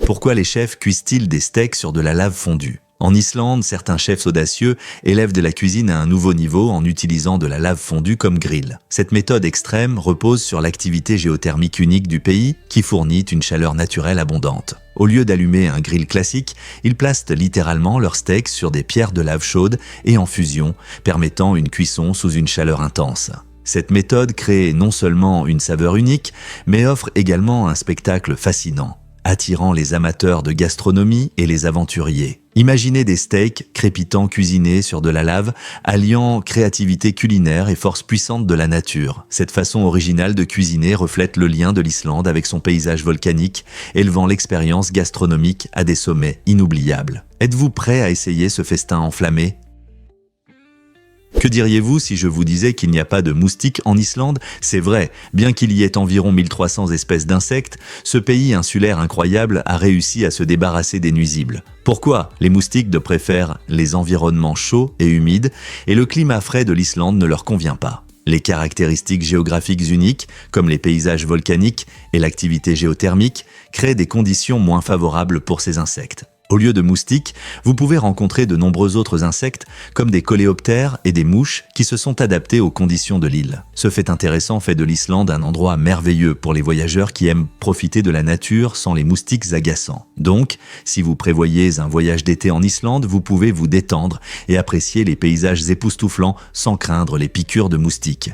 Pourquoi les chefs cuisent-ils des steaks sur de la lave fondue? En Islande, certains chefs audacieux élèvent de la cuisine à un nouveau niveau en utilisant de la lave fondue comme grill. Cette méthode extrême repose sur l'activité géothermique unique du pays qui fournit une chaleur naturelle abondante. Au lieu d'allumer un grill classique, ils placent littéralement leurs steaks sur des pierres de lave chaude et en fusion, permettant une cuisson sous une chaleur intense. Cette méthode crée non seulement une saveur unique, mais offre également un spectacle fascinant, attirant les amateurs de gastronomie et les aventuriers. Imaginez des steaks crépitants cuisinés sur de la lave, alliant créativité culinaire et force puissante de la nature. Cette façon originale de cuisiner reflète le lien de l'Islande avec son paysage volcanique, élevant l'expérience gastronomique à des sommets inoubliables. Êtes-vous prêt à essayer ce festin enflammé ? Que diriez-vous si je vous disais qu'il n'y a pas de moustiques en Islande? C'est vrai, bien qu'il y ait environ 1300 espèces d'insectes, ce pays insulaire incroyable a réussi à se débarrasser des nuisibles. Pourquoi? Les moustiques préfèrent les environnements chauds et humides, et le climat frais de l'Islande ne leur convient pas. Les caractéristiques géographiques uniques, comme les paysages volcaniques et l'activité géothermique, créent des conditions moins favorables pour ces insectes. Au lieu de moustiques, vous pouvez rencontrer de nombreux autres insectes comme des coléoptères et des mouches qui se sont adaptés aux conditions de l'île. Ce fait intéressant fait de l'Islande un endroit merveilleux pour les voyageurs qui aiment profiter de la nature sans les moustiques agaçants. Donc, si vous prévoyez un voyage d'été en Islande, vous pouvez vous détendre et apprécier les paysages époustouflants sans craindre les piqûres de moustiques.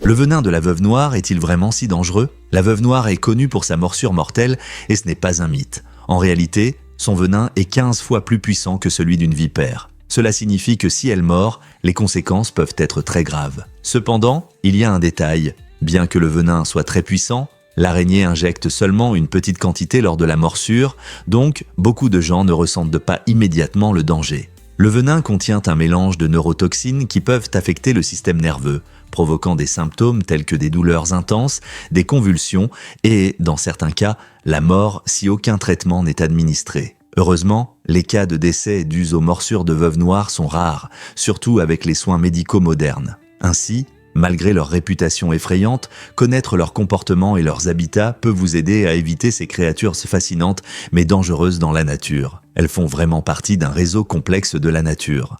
Le venin de la veuve noire est-il vraiment si dangereux? La veuve noire est connue pour sa morsure mortelle et ce n'est pas un mythe. En réalité, son venin est 15 fois plus puissant que celui d'une vipère. Cela signifie que si elle mord, les conséquences peuvent être très graves. Cependant, il y a un détail. Bien que le venin soit très puissant, l'araignée injecte seulement une petite quantité lors de la morsure, donc beaucoup de gens ne ressentent pas immédiatement le danger. Le venin contient un mélange de neurotoxines qui peuvent affecter le système nerveux, provoquant des symptômes tels que des douleurs intenses, des convulsions et, dans certains cas, la mort si aucun traitement n'est administré. Heureusement, les cas de décès dus aux morsures de veuve noire sont rares, surtout avec les soins médicaux modernes. Ainsi, malgré leur réputation effrayante, connaître leur comportement et leurs habitats peut vous aider à éviter ces créatures fascinantes mais dangereuses dans la nature. Elles font vraiment partie d'un réseau complexe de la nature.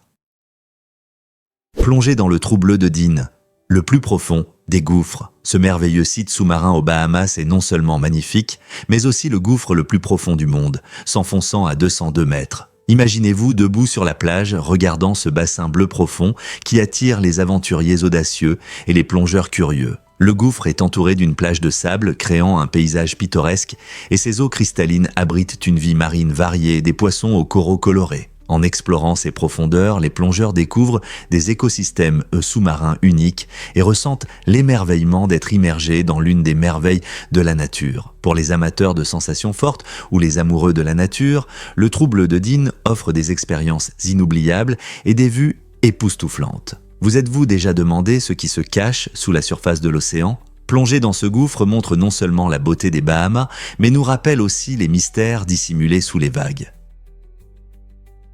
Plongez dans le trou bleu de Dean, le plus profond des gouffres. Ce merveilleux site sous-marin aux Bahamas est non seulement magnifique, mais aussi le gouffre le plus profond du monde, s'enfonçant à 202 mètres. Imaginez-vous debout sur la plage, regardant ce bassin bleu profond qui attire les aventuriers audacieux et les plongeurs curieux. Le gouffre est entouré d'une plage de sable, créant un paysage pittoresque, et ses eaux cristallines abritent une vie marine variée, des poissons aux coraux colorés. En explorant ces profondeurs, les plongeurs découvrent des écosystèmes sous-marins uniques et ressentent l'émerveillement d'être immergés dans l'une des merveilles de la nature. Pour les amateurs de sensations fortes ou les amoureux de la nature, le trou bleu de Dean offre des expériences inoubliables et des vues époustouflantes. Vous êtes-vous déjà demandé ce qui se cache sous la surface de l'océan? Plonger dans ce gouffre montre non seulement la beauté des Bahamas, mais nous rappelle aussi les mystères dissimulés sous les vagues.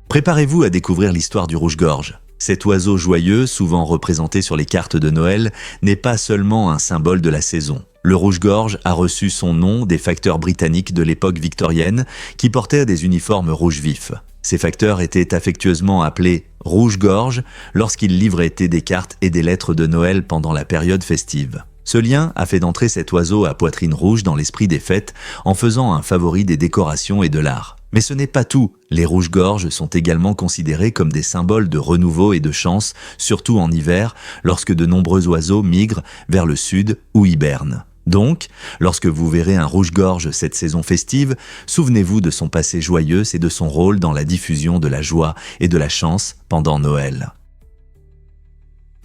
Préparez-vous à découvrir l'histoire du rouge-gorge. Cet oiseau joyeux, souvent représenté sur les cartes de Noël, n'est pas seulement un symbole de la saison. Le rouge-gorge a reçu son nom des facteurs britanniques de l'époque victorienne qui portaient des uniformes rouge vif. Ces facteurs étaient affectueusement appelés « rouge-gorge » lorsqu'ils livraient des cartes et des lettres de Noël pendant la période festive. Ce lien a fait d'entrer cet oiseau à poitrine rouge dans l'esprit des fêtes en faisant un favori des décorations et de l'art. Mais ce n'est pas tout. Les rouges-gorges sont également considérés comme des symboles de renouveau et de chance, surtout en hiver, lorsque de nombreux oiseaux migrent vers le sud ou hibernent. Donc, lorsque vous verrez un rouge-gorge cette saison festive, souvenez-vous de son passé joyeux et de son rôle dans la diffusion de la joie et de la chance pendant Noël.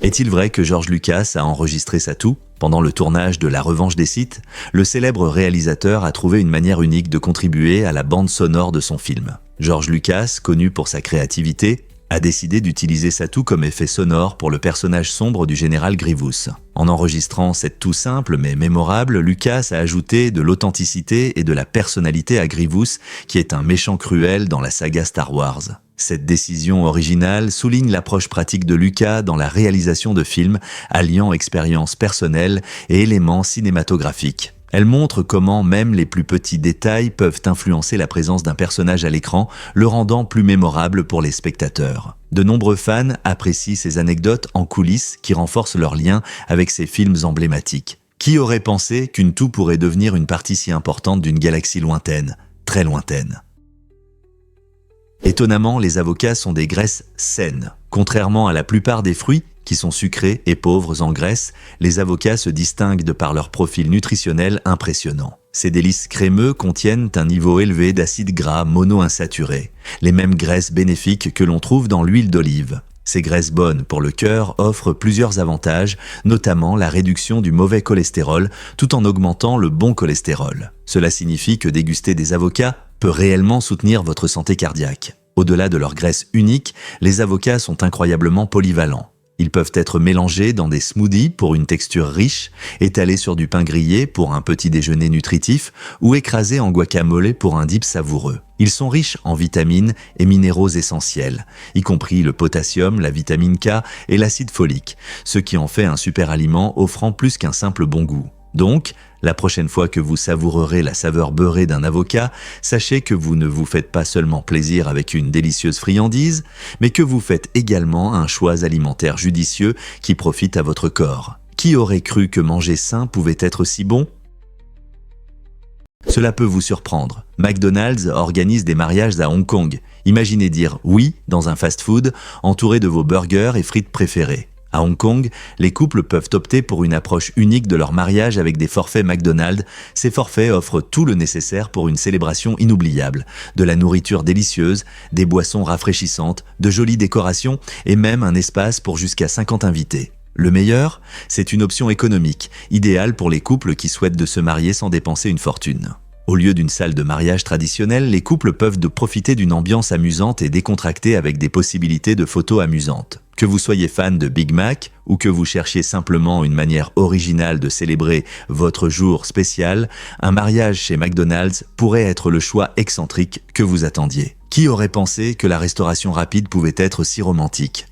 Est-il vrai que George Lucas a enregistré sa toux? Pendant le tournage de La Revanche des Sith, le célèbre réalisateur a trouvé une manière unique de contribuer à la bande sonore de son film. George Lucas, connu pour sa créativité, a décidé d'utiliser sa toux comme effet sonore pour le personnage sombre du général Grievous. En enregistrant cette toux simple mais mémorable, Lucas a ajouté de l'authenticité et de la personnalité à Grievous, qui est un méchant cruel dans la saga Star Wars. Cette décision originale souligne l'approche pratique de Lucas dans la réalisation de films, alliant expérience personnelle et éléments cinématographiques. Elle montre comment même les plus petits détails peuvent influencer la présence d'un personnage à l'écran, le rendant plus mémorable pour les spectateurs. De nombreux fans apprécient ces anecdotes en coulisses qui renforcent leur lien avec ces films emblématiques. Qui aurait pensé qu'une toux pourrait devenir une partie si importante d'une galaxie lointaine, très lointaine? Étonnamment, les avocats sont des graisses saines. Contrairement à la plupart des fruits, qui sont sucrés et pauvres en graisse, les avocats se distinguent de par leur profil nutritionnel impressionnant. Ces délices crémeux contiennent un niveau élevé d'acides gras monoinsaturés, les mêmes graisses bénéfiques que l'on trouve dans l'huile d'olive. Ces graisses bonnes pour le cœur offrent plusieurs avantages, notamment la réduction du mauvais cholestérol tout en augmentant le bon cholestérol. Cela signifie que déguster des avocats peut réellement soutenir votre santé cardiaque. Au-delà de leur graisse unique, les avocats sont incroyablement polyvalents. Ils peuvent être mélangés dans des smoothies pour une texture riche, étalés sur du pain grillé pour un petit déjeuner nutritif ou écrasés en guacamole pour un dip savoureux. Ils sont riches en vitamines et minéraux essentiels, y compris le potassium, la vitamine K et l'acide folique, ce qui en fait un super aliment offrant plus qu'un simple bon goût. Donc, la prochaine fois que vous savourerez la saveur beurrée d'un avocat, sachez que vous ne vous faites pas seulement plaisir avec une délicieuse friandise, mais que vous faites également un choix alimentaire judicieux qui profite à votre corps. Qui aurait cru que manger sain pouvait être si bon ? Cela peut vous surprendre. McDonald's organise des mariages à Hong Kong. Imaginez dire oui dans un fast-food entouré de vos burgers et frites préférés. À Hong Kong, les couples peuvent opter pour une approche unique de leur mariage avec des forfaits McDonald's. Ces forfaits offrent tout le nécessaire pour une célébration inoubliable. De la nourriture délicieuse, des boissons rafraîchissantes, de jolies décorations et même un espace pour jusqu'à 50 invités. Le meilleur, c'est une option économique, idéale pour les couples qui souhaitent de se marier sans dépenser une fortune. Au lieu d'une salle de mariage traditionnelle, les couples peuvent profiter d'une ambiance amusante et décontractée avec des possibilités de photos amusantes. Que vous soyez fan de Big Mac ou que vous cherchiez simplement une manière originale de célébrer votre jour spécial, un mariage chez McDonald's pourrait être le choix excentrique que vous attendiez. Qui aurait pensé que la restauration rapide pouvait être si romantique ?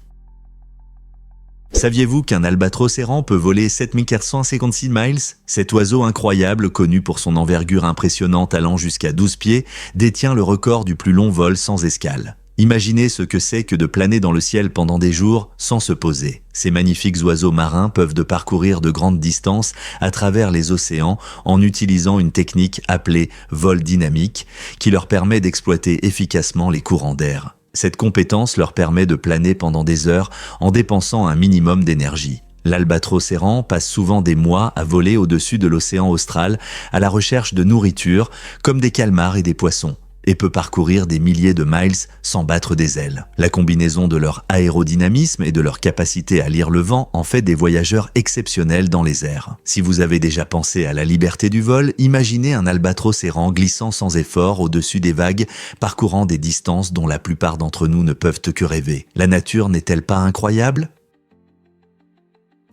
Saviez-vous qu'un albatros errant peut voler 7456 miles ? Cet oiseau incroyable, connu pour son envergure impressionnante allant jusqu'à 12 pieds, détient le record du plus long vol sans escale. Imaginez ce que c'est que de planer dans le ciel pendant des jours sans se poser. Ces magnifiques oiseaux marins peuvent parcourir de grandes distances à travers les océans en utilisant une technique appelée vol dynamique qui leur permet d'exploiter efficacement les courants d'air. Cette compétence leur permet de planer pendant des heures en dépensant un minimum d'énergie. L'albatros errant passe souvent des mois à voler au-dessus de l'océan austral à la recherche de nourriture, comme des calmars et des poissons, et peut parcourir des milliers de miles sans battre des ailes. La combinaison de leur aérodynamisme et de leur capacité à lire le vent en fait des voyageurs exceptionnels dans les airs. Si vous avez déjà pensé à la liberté du vol, imaginez un albatros errant glissant sans effort au-dessus des vagues, parcourant des distances dont la plupart d'entre nous ne peuvent que rêver. La nature n'est-elle pas incroyable ?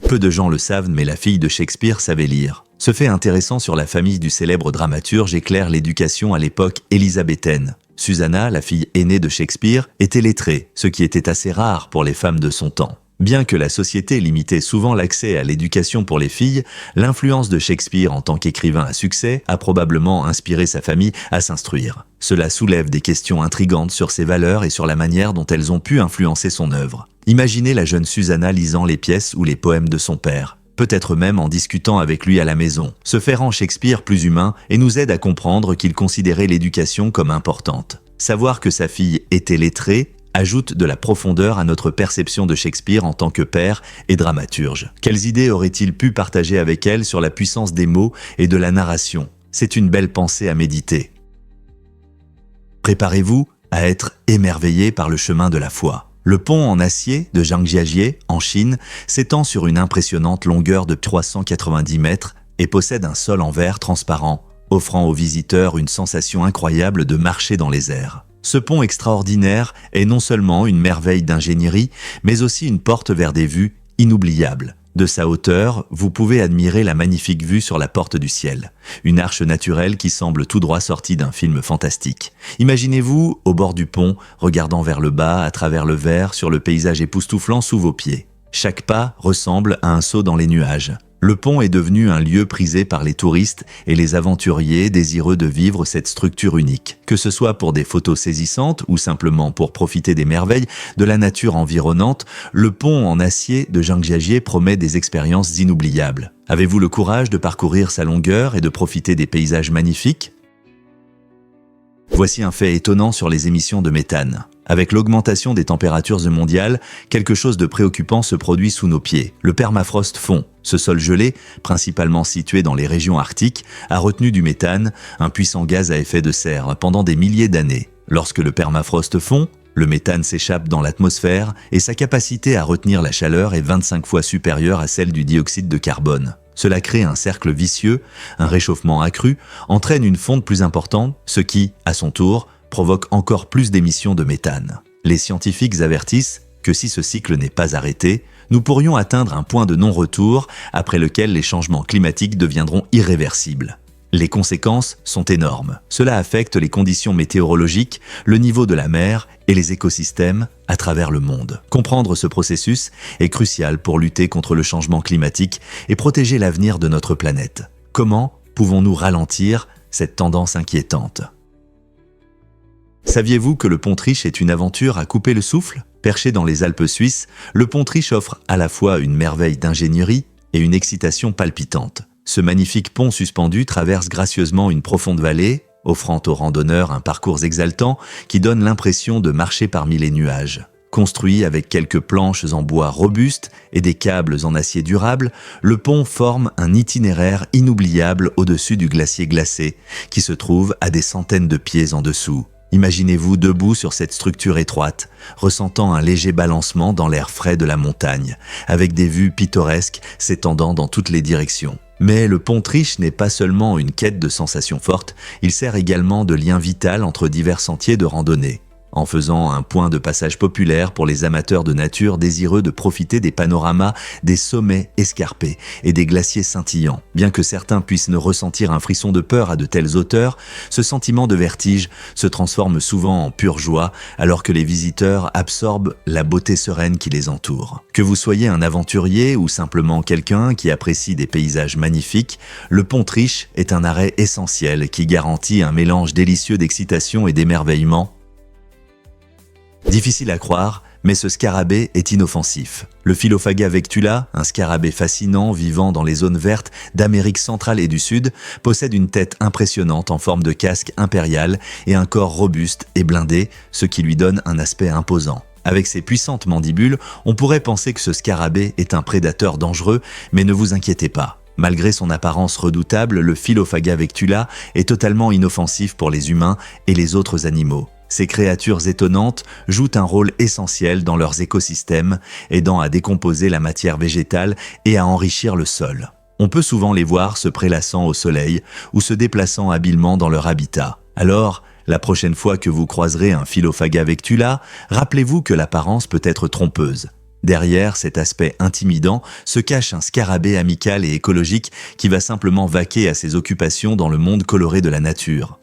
Peu de gens le savent, mais la fille de Shakespeare savait lire. Ce fait intéressant sur la famille du célèbre dramaturge éclaire l'éducation à l'époque élisabéthaine. Susanna, la fille aînée de Shakespeare, était lettrée, ce qui était assez rare pour les femmes de son temps. Bien que la société limitait souvent l'accès à l'éducation pour les filles, l'influence de Shakespeare en tant qu'écrivain à succès a probablement inspiré sa famille à s'instruire. Cela soulève des questions intrigantes sur ses valeurs et sur la manière dont elles ont pu influencer son œuvre. Imaginez la jeune Susanna lisant les pièces ou les poèmes de son père, peut-être même en discutant avec lui à la maison. Ce fait rend Shakespeare plus humain et nous aide à comprendre qu'il considérait l'éducation comme importante. Savoir que sa fille était lettrée ajoute de la profondeur à notre perception de Shakespeare en tant que père et dramaturge. Quelles idées aurait-il pu partager avec elle sur la puissance des mots et de la narration ? C'est une belle pensée à méditer. Préparez-vous à être émerveillé par le chemin de la foi. Le pont en acier de Zhangjiajie, en Chine, s'étend sur une impressionnante longueur de 390 mètres et possède un sol en verre transparent, offrant aux visiteurs une sensation incroyable de marcher dans les airs. Ce pont extraordinaire est non seulement une merveille d'ingénierie, mais aussi une porte vers des vues inoubliables. De sa hauteur, vous pouvez admirer la magnifique vue sur la porte du ciel, une arche naturelle qui semble tout droit sortie d'un film fantastique. Imaginez-vous, au bord du pont, regardant vers le bas, à travers le verre, sur le paysage époustouflant sous vos pieds. Chaque pas ressemble à un saut dans les nuages. Le pont est devenu un lieu prisé par les touristes et les aventuriers désireux de vivre cette structure unique. Que ce soit pour des photos saisissantes ou simplement pour profiter des merveilles de la nature environnante, le pont en acier de Zhangjiajie promet des expériences inoubliables. Avez-vous le courage de parcourir sa longueur et de profiter des paysages magnifiques ? Voici un fait étonnant sur les émissions de méthane. Avec l'augmentation des températures mondiales, quelque chose de préoccupant se produit sous nos pieds. Le permafrost fond. Ce sol gelé, principalement situé dans les régions arctiques, a retenu du méthane, un puissant gaz à effet de serre, pendant des milliers d'années. Lorsque le permafrost fond, le méthane s'échappe dans l'atmosphère et sa capacité à retenir la chaleur est 25 fois supérieure à celle du dioxyde de carbone. Cela crée un cercle vicieux, un réchauffement accru, entraîne une fonte plus importante, ce qui, à son tour, provoque encore plus d'émissions de méthane. Les scientifiques avertissent que si ce cycle n'est pas arrêté, nous pourrions atteindre un point de non-retour après lequel les changements climatiques deviendront irréversibles. Les conséquences sont énormes. Cela affecte les conditions météorologiques, le niveau de la mer et les écosystèmes à travers le monde. Comprendre ce processus est crucial pour lutter contre le changement climatique et protéger l'avenir de notre planète. Comment pouvons-nous ralentir cette tendance inquiétante ? Saviez-vous que le pont Triche est une aventure à couper le souffle ? Perché dans les Alpes suisses, le pont Triche offre à la fois une merveille d'ingénierie et une excitation palpitante. Ce magnifique pont suspendu traverse gracieusement une profonde vallée, offrant aux randonneurs un parcours exaltant qui donne l'impression de marcher parmi les nuages. Construit avec quelques planches en bois robustes et des câbles en acier durable, le pont forme un itinéraire inoubliable au-dessus du glacier glacé qui se trouve à des centaines de pieds en dessous. Imaginez-vous debout sur cette structure étroite, ressentant un léger balancement dans l'air frais de la montagne, avec des vues pittoresques s'étendant dans toutes les directions. Mais le pont Triche n'est pas seulement une quête de sensations fortes, il sert également de lien vital entre divers sentiers de randonnée. En faisant un point de passage populaire pour les amateurs de nature désireux de profiter des panoramas, des sommets escarpés et des glaciers scintillants. Bien que certains puissent ne ressentir un frisson de peur à de telles hauteurs, ce sentiment de vertige se transforme souvent en pure joie alors que les visiteurs absorbent la beauté sereine qui les entoure. Que vous soyez un aventurier ou simplement quelqu'un qui apprécie des paysages magnifiques, le pont Triche est un arrêt essentiel qui garantit un mélange délicieux d'excitation et d'émerveillement. Difficile à croire, mais ce scarabée est inoffensif. Le Philophaga vectula, un scarabée fascinant vivant dans les zones vertes d'Amérique centrale et du Sud, possède une tête impressionnante en forme de casque impérial et un corps robuste et blindé, ce qui lui donne un aspect imposant. Avec ses puissantes mandibules, on pourrait penser que ce scarabée est un prédateur dangereux, mais ne vous inquiétez pas. Malgré son apparence redoutable, le Philophaga vectula est totalement inoffensif pour les humains et les autres animaux. Ces créatures étonnantes jouent un rôle essentiel dans leurs écosystèmes, aidant à décomposer la matière végétale et à enrichir le sol. On peut souvent les voir se prélassant au soleil ou se déplaçant habilement dans leur habitat. Alors, la prochaine fois que vous croiserez un Philophaga vectula, rappelez-vous que l'apparence peut être trompeuse. Derrière cet aspect intimidant se cache un scarabée amical et écologique qui va simplement vaquer à ses occupations dans le monde coloré de la nature.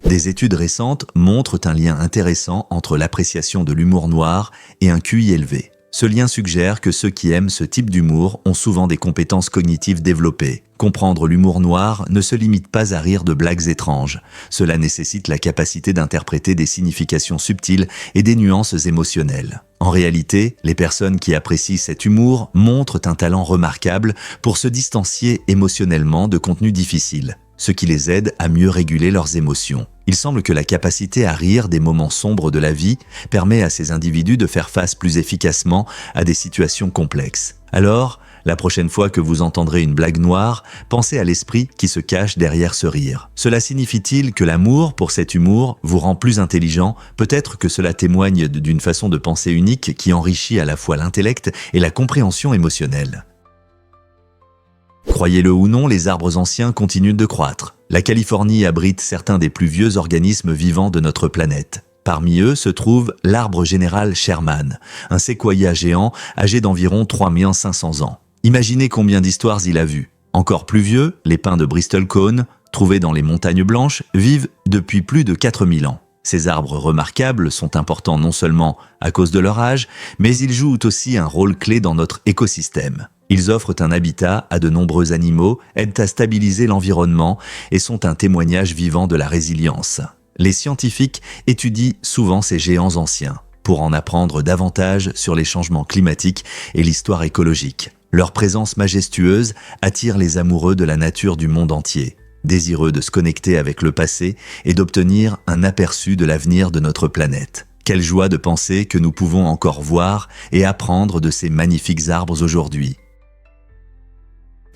Des études récentes montrent un lien intéressant entre l'appréciation de l'humour noir et un QI élevé. Ce lien suggère que ceux qui aiment ce type d'humour ont souvent des compétences cognitives développées. Comprendre l'humour noir ne se limite pas à rire de blagues étranges. Cela nécessite la capacité d'interpréter des significations subtiles et des nuances émotionnelles. En réalité, les personnes qui apprécient cet humour montrent un talent remarquable pour se distancier émotionnellement de contenus difficiles, ce qui les aide à mieux réguler leurs émotions. Il semble que la capacité à rire des moments sombres de la vie permet à ces individus de faire face plus efficacement à des situations complexes. Alors, la prochaine fois que vous entendrez une blague noire, pensez à l'esprit qui se cache derrière ce rire. Cela signifie-t-il que l'amour pour cet humour vous rend plus intelligent ? Peut-être que cela témoigne d'une façon de penser unique qui enrichit à la fois l'intellect et la compréhension émotionnelle. Croyez-le ou non, les arbres anciens continuent de croître. La Californie abrite certains des plus vieux organismes vivants de notre planète. Parmi eux se trouve l'arbre général Sherman, un séquoia géant âgé d'environ 3500 ans. Imaginez combien d'histoires il a vu. Encore plus vieux, les pins de Bristol Cone, trouvés dans les montagnes blanches, vivent depuis plus de 4000 ans. Ces arbres remarquables sont importants non seulement à cause de leur âge, mais ils jouent aussi un rôle clé dans notre écosystème. Ils offrent un habitat à de nombreux animaux, aident à stabiliser l'environnement et sont un témoignage vivant de la résilience. Les scientifiques étudient souvent ces géants anciens pour en apprendre davantage sur les changements climatiques et l'histoire écologique. Leur présence majestueuse attire les amoureux de la nature du monde entier, désireux de se connecter avec le passé et d'obtenir un aperçu de l'avenir de notre planète. Quelle joie de penser que nous pouvons encore voir et apprendre de ces magnifiques arbres aujourd'hui.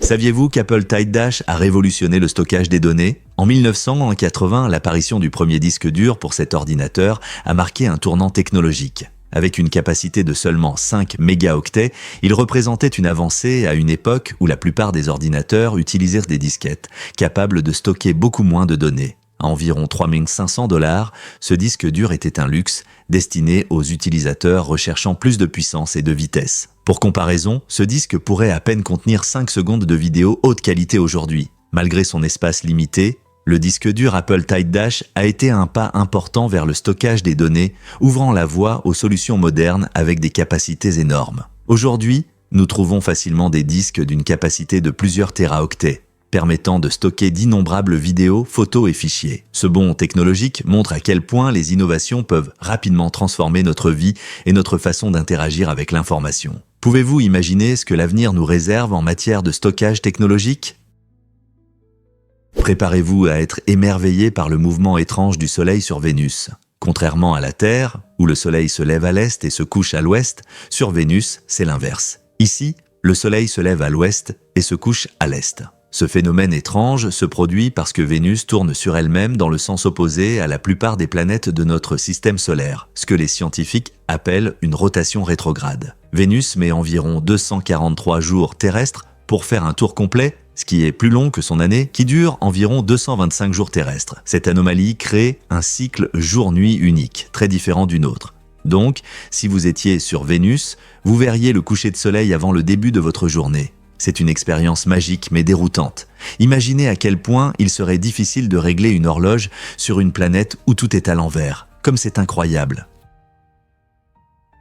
Saviez-vous qu'Apple Tide Dash a révolutionné le stockage des données ? En 1980, l'apparition du premier disque dur pour cet ordinateur a marqué un tournant technologique. Avec une capacité de seulement 5 mégaoctets, il représentait une avancée à une époque où la plupart des ordinateurs utilisaient des disquettes, capables de stocker beaucoup moins de données. À environ 3 500 $, ce disque dur était un luxe destiné aux utilisateurs recherchant plus de puissance et de vitesse. Pour comparaison, ce disque pourrait à peine contenir 5 secondes de vidéo haute qualité aujourd'hui. Malgré son espace limité, le disque dur Apple Tide Dash a été un pas important vers le stockage des données, ouvrant la voie aux solutions modernes avec des capacités énormes. Aujourd'hui, nous trouvons facilement des disques d'une capacité de plusieurs téraoctets, permettant de stocker d'innombrables vidéos, photos et fichiers. Ce bond technologique montre à quel point les innovations peuvent rapidement transformer notre vie et notre façon d'interagir avec l'information. Pouvez-vous imaginer ce que l'avenir nous réserve en matière de stockage technologique ? Préparez-vous à être émerveillé par le mouvement étrange du Soleil sur Vénus. Contrairement à la Terre, où le Soleil se lève à l'est et se couche à l'ouest, sur Vénus, c'est l'inverse. Ici, le Soleil se lève à l'ouest et se couche à l'est. Ce phénomène étrange se produit parce que Vénus tourne sur elle-même dans le sens opposé à la plupart des planètes de notre système solaire, ce que les scientifiques appellent une rotation rétrograde. Vénus met environ 243 jours terrestres pour faire un tour complet, ce qui est plus long que son année, qui dure environ 225 jours terrestres. Cette anomalie crée un cycle jour-nuit unique, très différent du nôtre. Donc, si vous étiez sur Vénus, vous verriez le coucher de soleil avant le début de votre journée. C'est une expérience magique mais déroutante. Imaginez à quel point il serait difficile de régler une horloge sur une planète où tout est à l'envers. Comme c'est incroyable.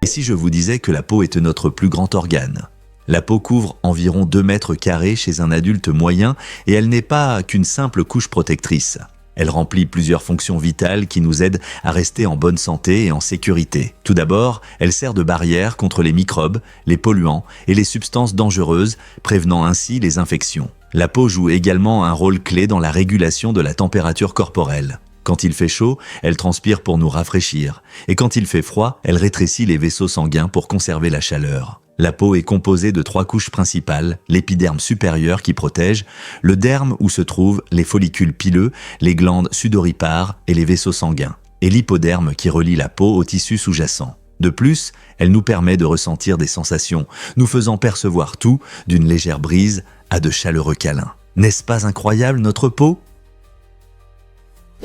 Et si je vous disais que la peau est notre plus grand organe ? La peau couvre environ 2 mètres carrés chez un adulte moyen et elle n'est pas qu'une simple couche protectrice. Elle remplit plusieurs fonctions vitales qui nous aident à rester en bonne santé et en sécurité. Tout d'abord, elle sert de barrière contre les microbes, les polluants et les substances dangereuses, prévenant ainsi les infections. La peau joue également un rôle clé dans la régulation de la température corporelle. Quand il fait chaud, elle transpire pour nous rafraîchir. Et quand il fait froid, elle rétrécit les vaisseaux sanguins pour conserver la chaleur. La peau est composée de 3 couches principales, l'épiderme supérieur qui protège, le derme où se trouvent les follicules pileux, les glandes sudoripares et les vaisseaux sanguins, et l'hypoderme qui relie la peau au tissu sous-jacent. De plus, elle nous permet de ressentir des sensations, nous faisant percevoir tout, d'une légère brise à de chaleureux câlins. N'est-ce pas incroyable notre peau ?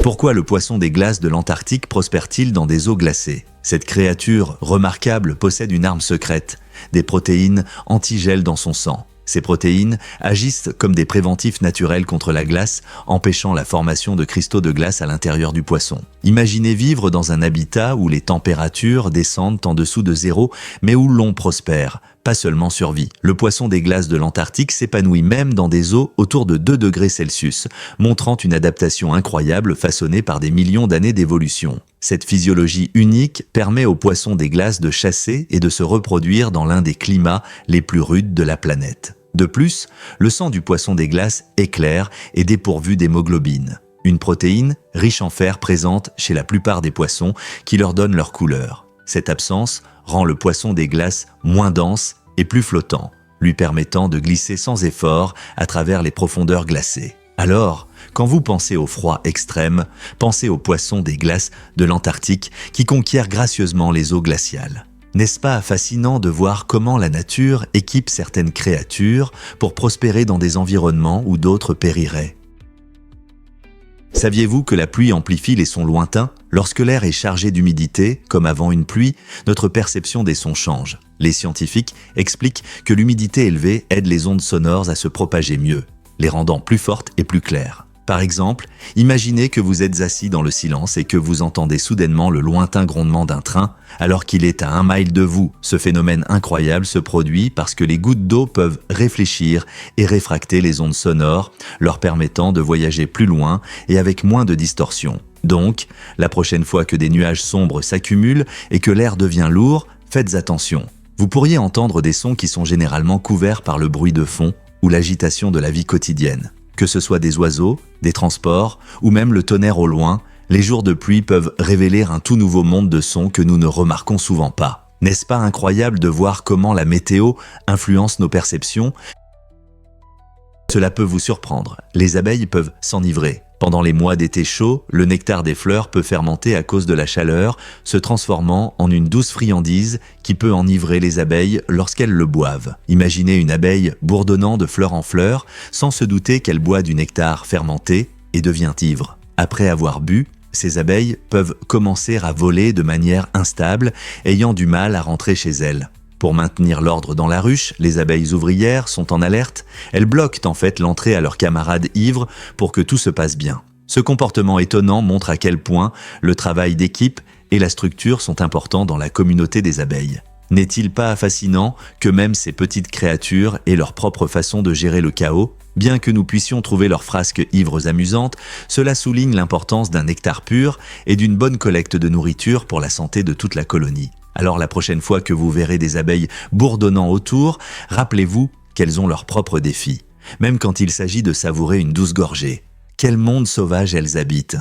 Pourquoi le poisson des glaces de l'Antarctique prospère-t-il dans des eaux glacées ? Cette créature remarquable possède une arme secrète, des protéines antigel dans son sang. Ces protéines agissent comme des préventifs naturels contre la glace, empêchant la formation de cristaux de glace à l'intérieur du poisson. Imaginez vivre dans un habitat où les températures descendent en dessous de zéro, mais où l'on prospère, pas seulement survit. Le poisson des glaces de l'Antarctique s'épanouit même dans des eaux autour de 2 degrés Celsius, montrant une adaptation incroyable façonnée par des millions d'années d'évolution. Cette physiologie unique permet aux poissons des glaces de chasser et de se reproduire dans l'un des climats les plus rudes de la planète. De plus, le sang du poisson des glaces est clair et dépourvu d'hémoglobine, une protéine riche en fer présente chez la plupart des poissons qui leur donne leur couleur. Cette absence rend le poisson des glaces moins dense et plus flottant, lui permettant de glisser sans effort à travers les profondeurs glacées. Alors, quand vous pensez au froid extrême, pensez aux poissons des glaces de l'Antarctique qui conquièrent gracieusement les eaux glaciales. N'est-ce pas fascinant de voir comment la nature équipe certaines créatures pour prospérer dans des environnements où d'autres périraient ? Saviez-vous que la pluie amplifie les sons lointains ? Lorsque l'air est chargé d'humidité, comme avant une pluie, notre perception des sons change. Les scientifiques expliquent que l'humidité élevée aide les ondes sonores à se propager mieux, les rendant plus fortes et plus claires. Par exemple, imaginez que vous êtes assis dans le silence et que vous entendez soudainement le lointain grondement d'un train alors qu'il est à 1 mile de vous. Ce phénomène incroyable se produit parce que les gouttes d'eau peuvent réfléchir et réfracter les ondes sonores, leur permettant de voyager plus loin et avec moins de distorsion. Donc, la prochaine fois que des nuages sombres s'accumulent et que l'air devient lourd, faites attention. Vous pourriez entendre des sons qui sont généralement couverts par le bruit de fond ou l'agitation de la vie quotidienne. Que ce soit des oiseaux, des transports ou même le tonnerre au loin, les jours de pluie peuvent révéler un tout nouveau monde de sons que nous ne remarquons souvent pas. N'est-ce pas incroyable de voir comment la météo influence nos perceptions ? Cela peut vous surprendre. Les abeilles peuvent s'enivrer. Pendant les mois d'été chaud, le nectar des fleurs peut fermenter à cause de la chaleur, se transformant en une douce friandise qui peut enivrer les abeilles lorsqu'elles le boivent. Imaginez une abeille bourdonnant de fleur en fleur, sans se douter qu'elle boit du nectar fermenté et devient ivre. Après avoir bu, ces abeilles peuvent commencer à voler de manière instable, ayant du mal à rentrer chez elles. Pour maintenir l'ordre dans la ruche, les abeilles ouvrières sont en alerte. Elles bloquent en fait l'entrée à leurs camarades ivres pour que tout se passe bien. Ce comportement étonnant montre à quel point le travail d'équipe et la structure sont importants dans la communauté des abeilles. N'est-il pas fascinant que même ces petites créatures aient leur propre façon de gérer le chaos ? Bien que nous puissions trouver leurs frasques ivres amusantes, cela souligne l'importance d'un nectar pur et d'une bonne collecte de nourriture pour la santé de toute la colonie. Alors la prochaine fois que vous verrez des abeilles bourdonnant autour, rappelez-vous qu'elles ont leurs propres défis, même quand il s'agit de savourer une douce gorgée. Quel monde sauvage elles habitent!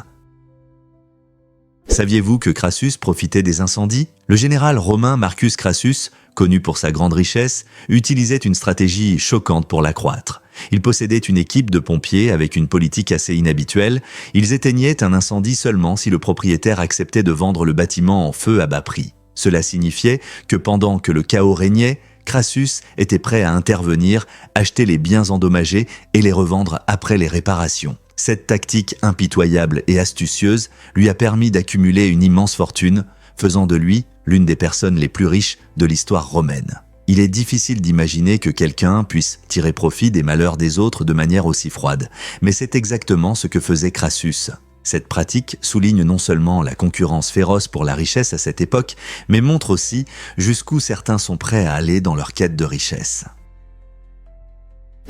Saviez-vous que Crassus profitait des incendies ? Le général romain Marcus Crassus, connu pour sa grande richesse, utilisait une stratégie choquante pour l'accroître. Il possédait une équipe de pompiers avec une politique assez inhabituelle. Ils éteignaient un incendie seulement si le propriétaire acceptait de vendre le bâtiment en feu à bas prix. Cela signifiait que pendant que le chaos régnait, Crassus était prêt à intervenir, acheter les biens endommagés et les revendre après les réparations. Cette tactique impitoyable et astucieuse lui a permis d'accumuler une immense fortune, faisant de lui l'une des personnes les plus riches de l'histoire romaine. Il est difficile d'imaginer que quelqu'un puisse tirer profit des malheurs des autres de manière aussi froide, mais c'est exactement ce que faisait Crassus. Cette pratique souligne non seulement la concurrence féroce pour la richesse à cette époque, mais montre aussi jusqu'où certains sont prêts à aller dans leur quête de richesse.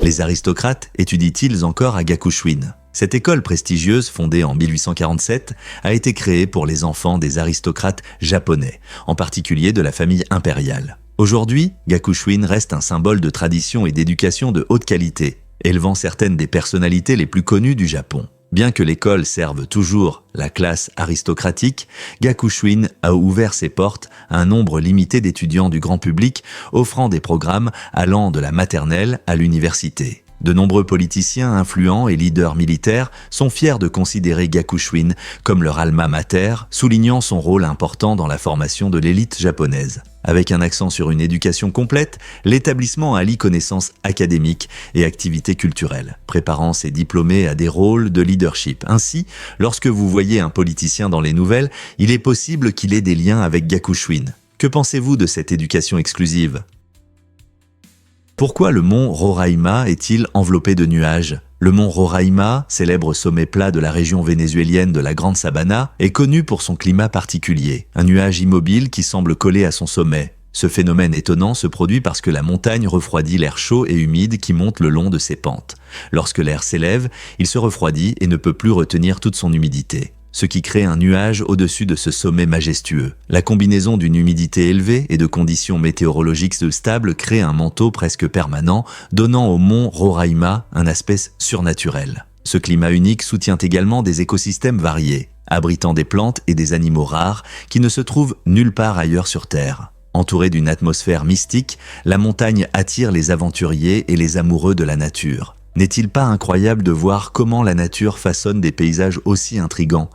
Les aristocrates étudient-ils encore à Gakushūin ? Cette école prestigieuse, fondée en 1847, a été créée pour les enfants des aristocrates japonais, en particulier de la famille impériale. Aujourd'hui, Gakushūin reste un symbole de tradition et d'éducation de haute qualité, élevant certaines des personnalités les plus connues du Japon. Bien que l'école serve toujours la classe aristocratique, Gakushūin a ouvert ses portes à un nombre limité d'étudiants du grand public, offrant des programmes allant de la maternelle à l'université. De nombreux politiciens influents et leaders militaires sont fiers de considérer Gakushūin comme leur alma mater, soulignant son rôle important dans la formation de l'élite japonaise. Avec un accent sur une éducation complète, l'établissement allie connaissances académiques et activités culturelles, préparant ses diplômés à des rôles de leadership. Ainsi, lorsque vous voyez un politicien dans les nouvelles, il est possible qu'il ait des liens avec Gakushūin. Que pensez-vous de cette éducation exclusive ? Pourquoi le mont Roraima est-il enveloppé de nuages ? Le mont Roraima, célèbre sommet plat de la région vénézuélienne de la Grande Sabana, est connu pour son climat particulier, un nuage immobile qui semble coller à son sommet. Ce phénomène étonnant se produit parce que la montagne refroidit l'air chaud et humide qui monte le long de ses pentes. Lorsque l'air s'élève, il se refroidit et ne peut plus retenir toute son humidité, ce qui crée un nuage au-dessus de ce sommet majestueux. La combinaison d'une humidité élevée et de conditions météorologiques stables crée un manteau presque permanent, donnant au mont Roraima un aspect surnaturel. Ce climat unique soutient également des écosystèmes variés, abritant des plantes et des animaux rares qui ne se trouvent nulle part ailleurs sur Terre. Entourée d'une atmosphère mystique, la montagne attire les aventuriers et les amoureux de la nature. N'est-il pas incroyable de voir comment la nature façonne des paysages aussi intrigants ?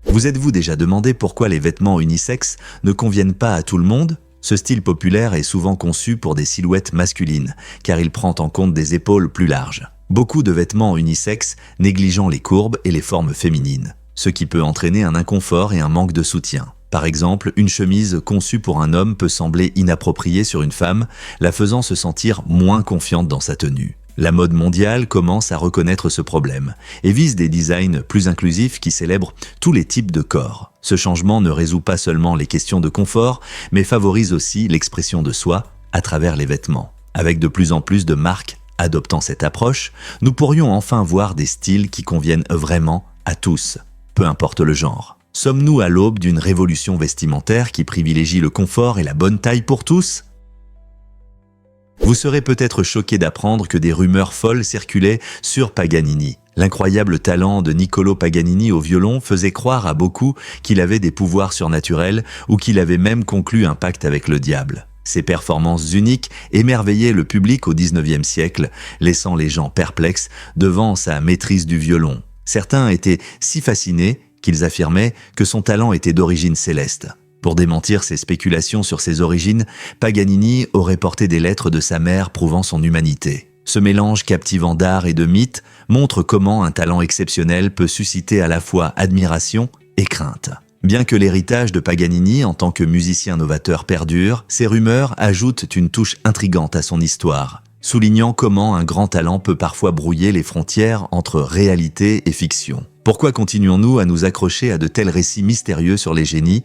Vous êtes-vous déjà demandé pourquoi les vêtements unisexes ne conviennent pas à tout le monde ? Ce style populaire est souvent conçu pour des silhouettes masculines, car il prend en compte des épaules plus larges. Beaucoup de vêtements unisexes négligeant les courbes et les formes féminines, ce qui peut entraîner un inconfort et un manque de soutien. Par exemple, une chemise conçue pour un homme peut sembler inappropriée sur une femme, la faisant se sentir moins confiante dans sa tenue. La mode mondiale commence à reconnaître ce problème et vise des designs plus inclusifs qui célèbrent tous les types de corps. Ce changement ne résout pas seulement les questions de confort, mais favorise aussi l'expression de soi à travers les vêtements. Avec de plus en plus de marques adoptant cette approche, nous pourrions enfin voir des styles qui conviennent vraiment à tous, peu importe le genre. Sommes-nous à l'aube d'une révolution vestimentaire qui privilégie le confort et la bonne taille pour tous ? Vous serez peut-être choqué d'apprendre que des rumeurs folles circulaient sur Paganini. L'incroyable talent de Niccolò Paganini au violon faisait croire à beaucoup qu'il avait des pouvoirs surnaturels ou qu'il avait même conclu un pacte avec le diable. Ses performances uniques émerveillaient le public au XIXe siècle, laissant les gens perplexes devant sa maîtrise du violon. Certains étaient si fascinés qu'ils affirmaient que son talent était d'origine céleste. Pour démentir ces spéculations sur ses origines, Paganini aurait porté des lettres de sa mère prouvant son humanité. Ce mélange captivant d'art et de mythe montre comment un talent exceptionnel peut susciter à la fois admiration et crainte. Bien que l'héritage de Paganini en tant que musicien novateur perdure, ces rumeurs ajoutent une touche intrigante à son histoire, soulignant comment un grand talent peut parfois brouiller les frontières entre réalité et fiction. Pourquoi continuons-nous à nous accrocher à de tels récits mystérieux sur les génies ?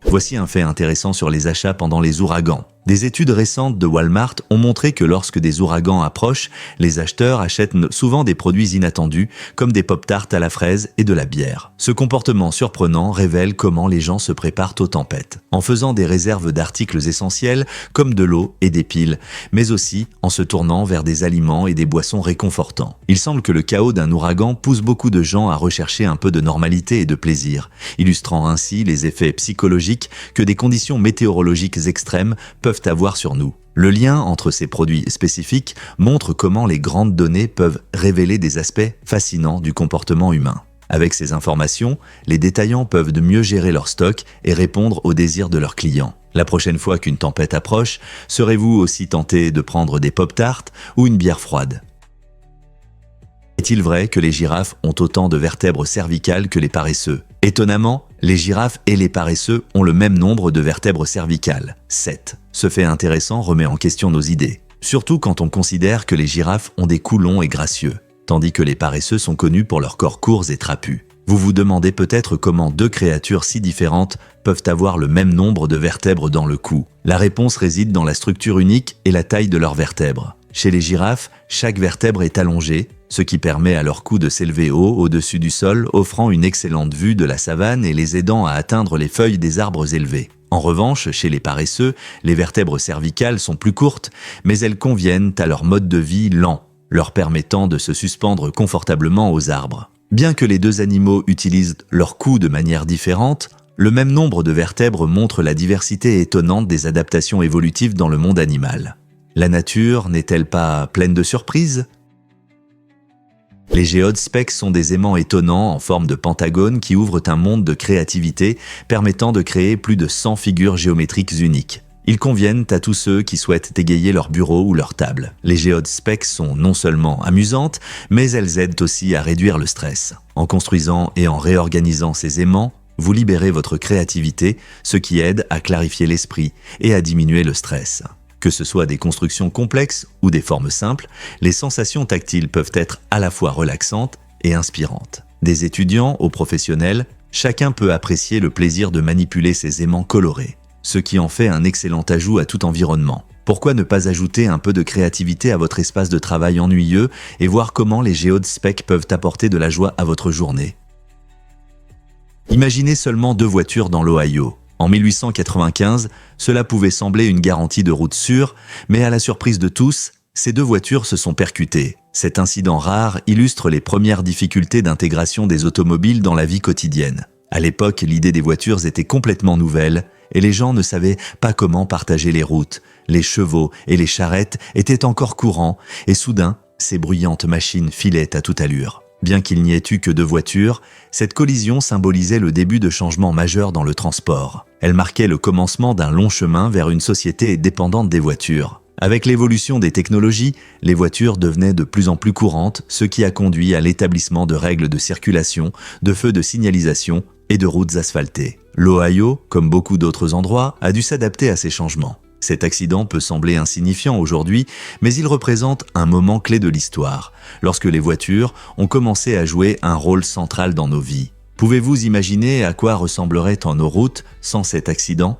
Voici un fait intéressant sur les achats pendant les ouragans. Des études récentes de Walmart ont montré que lorsque des ouragans approchent, les acheteurs achètent souvent des produits inattendus, comme des pop-tarts à la fraise et de la bière. Ce comportement surprenant révèle comment les gens se préparent aux tempêtes, en faisant des réserves d'articles essentiels comme de l'eau et des piles, mais aussi en se tournant vers des aliments et des boissons réconfortants. Il semble que le chaos d'un ouragan pousse beaucoup de gens à rechercher un peu de normalité et de plaisir, illustrant ainsi les effets psychologiques que des conditions météorologiques extrêmes peuvent avoir sur nous. Le lien entre ces produits spécifiques montre comment les grandes données peuvent révéler des aspects fascinants du comportement humain. Avec ces informations, les détaillants peuvent de mieux gérer leur stock et répondre aux désirs de leurs clients. La prochaine fois qu'une tempête approche, serez-vous aussi tenté de prendre des pop-tarts ou une bière froide ? Est-il vrai que les girafes ont autant de vertèbres cervicales que les paresseux ? Étonnamment, les girafes et les paresseux ont le même nombre de vertèbres cervicales, 7. Ce fait intéressant remet en question nos idées, surtout quand on considère que les girafes ont des coups longs et gracieux, tandis que les paresseux sont connus pour leurs corps courts et trapus. Vous vous demandez peut-être comment deux créatures si différentes peuvent avoir le même nombre de vertèbres dans le cou. La réponse réside dans la structure unique et la taille de leurs vertèbres. Chez les girafes, chaque vertèbre est allongée, ce qui permet à leur cou de s'élever haut au-dessus du sol, offrant une excellente vue de la savane et les aidant à atteindre les feuilles des arbres élevés. En revanche, chez les paresseux, les vertèbres cervicales sont plus courtes, mais elles conviennent à leur mode de vie lent, leur permettant de se suspendre confortablement aux arbres. Bien que les deux animaux utilisent leur cou de manière différente, le même nombre de vertèbres montre la diversité étonnante des adaptations évolutives dans le monde animal. La nature n'est-elle pas pleine de surprises ? Les géodespecs sont des aimants étonnants en forme de pentagone qui ouvrent un monde de créativité permettant de créer plus de 100 figures géométriques uniques. Ils conviennent à tous ceux qui souhaitent égayer leur bureau ou leur table. Les géodespecs sont non seulement amusantes, mais elles aident aussi à réduire le stress. En construisant et en réorganisant ces aimants, vous libérez votre créativité, ce qui aide à clarifier l'esprit et à diminuer le stress. Que ce soit des constructions complexes ou des formes simples, les sensations tactiles peuvent être à la fois relaxantes et inspirantes. Des étudiants aux professionnels, chacun peut apprécier le plaisir de manipuler ces aimants colorés, ce qui en fait un excellent ajout à tout environnement. Pourquoi ne pas ajouter un peu de créativité à votre espace de travail ennuyeux et voir comment les géodespecs peuvent apporter de la joie à votre journée ? Imaginez seulement 2 voitures dans l'Ohio. En 1895, cela pouvait sembler une garantie de route sûre, mais à la surprise de tous, ces 2 voitures se sont percutées. Cet incident rare illustre les premières difficultés d'intégration des automobiles dans la vie quotidienne. À l'époque, l'idée des voitures était complètement nouvelle et les gens ne savaient pas comment partager les routes. Les chevaux et les charrettes étaient encore courants et soudain, ces bruyantes machines filaient à toute allure. Bien qu'il n'y ait eu que 2 voitures, cette collision symbolisait le début de changements majeurs dans le transport. Elle marquait le commencement d'un long chemin vers une société dépendante des voitures. Avec l'évolution des technologies, les voitures devenaient de plus en plus courantes, ce qui a conduit à l'établissement de règles de circulation, de feux de signalisation et de routes asphaltées. L'Ohio, comme beaucoup d'autres endroits, a dû s'adapter à ces changements. Cet accident peut sembler insignifiant aujourd'hui, mais il représente un moment clé de l'histoire, lorsque les voitures ont commencé à jouer un rôle central dans nos vies. Pouvez-vous imaginer à quoi ressembleraient nos routes sans cet accident ?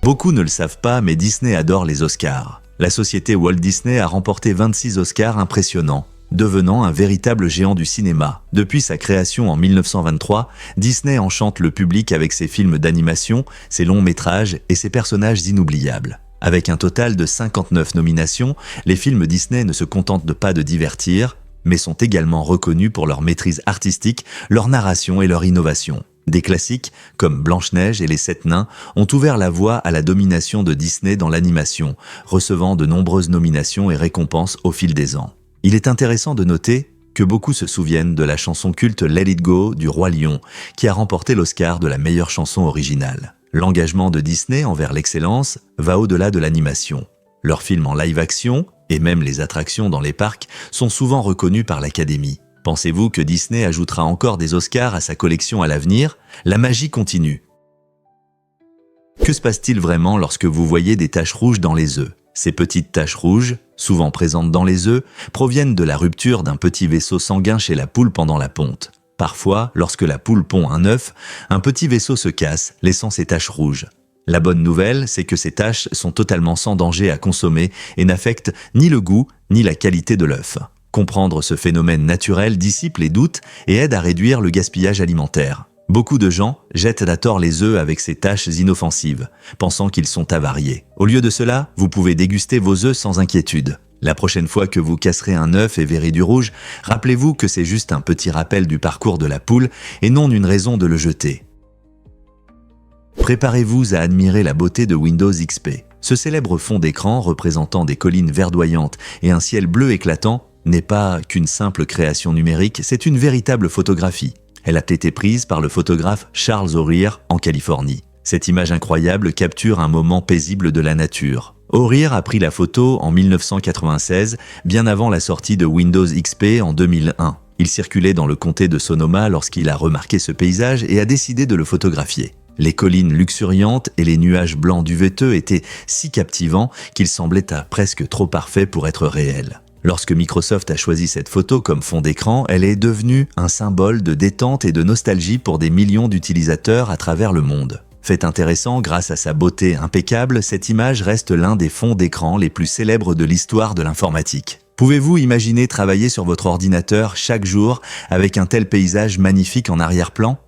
Beaucoup ne le savent pas, mais Disney adore les Oscars. La société Walt Disney a remporté 26 Oscars impressionnants, devenant un véritable géant du cinéma. Depuis sa création en 1923, Disney enchante le public avec ses films d'animation, ses longs métrages et ses personnages inoubliables. Avec un total de 59 nominations, les films Disney ne se contentent pas de divertir, mais sont également reconnus pour leur maîtrise artistique, leur narration et leur innovation. Des classiques, comme Blanche-Neige et les Sept Nains, ont ouvert la voie à la domination de Disney dans l'animation, recevant de nombreuses nominations et récompenses au fil des ans. Il est intéressant de noter que beaucoup se souviennent de la chanson culte Let It Go du Roi Lion, qui a remporté l'Oscar de la meilleure chanson originale. L'engagement de Disney envers l'excellence va au-delà de l'animation. Leurs films en live-action, et même les attractions dans les parcs, sont souvent reconnus par l'Académie. Pensez-vous que Disney ajoutera encore des Oscars à sa collection à l'avenir ? La magie continue. Que se passe-t-il vraiment lorsque vous voyez des taches rouges dans les œufs ? Ces petites taches rouges, souvent présentes dans les œufs, proviennent de la rupture d'un petit vaisseau sanguin chez la poule pendant la ponte. Parfois, lorsque la poule pond un œuf, un petit vaisseau se casse, laissant ces taches rouges. La bonne nouvelle, c'est que ces taches sont totalement sans danger à consommer et n'affectent ni le goût ni la qualité de l'œuf. Comprendre ce phénomène naturel dissipe les doutes et aide à réduire le gaspillage alimentaire. Beaucoup de gens jettent à tort les œufs avec ces taches inoffensives, pensant qu'ils sont avariés. Au lieu de cela, vous pouvez déguster vos œufs sans inquiétude. La prochaine fois que vous casserez un œuf et verrez du rouge, rappelez-vous que c'est juste un petit rappel du parcours de la poule et non une raison de le jeter. Préparez-vous à admirer la beauté de Windows XP. Ce célèbre fond d'écran représentant des collines verdoyantes et un ciel bleu éclatant n'est pas qu'une simple création numérique, c'est une véritable photographie. Elle a été prise par le photographe Charles O'Rear en Californie. Cette image incroyable capture un moment paisible de la nature. O'Rear a pris la photo en 1996, bien avant la sortie de Windows XP en 2001. Il circulait dans le comté de Sonoma lorsqu'il a remarqué ce paysage et a décidé de le photographier. Les collines luxuriantes et les nuages blancs duveteux étaient si captivants qu'ils semblaient presque trop parfaits pour être réels. Lorsque Microsoft a choisi cette photo comme fond d'écran, elle est devenue un symbole de détente et de nostalgie pour des millions d'utilisateurs à travers le monde. Fait intéressant, grâce à sa beauté impeccable, cette image reste l'un des fonds d'écran les plus célèbres de l'histoire de l'informatique. Pouvez-vous imaginer travailler sur votre ordinateur chaque jour avec un tel paysage magnifique en arrière-plan ?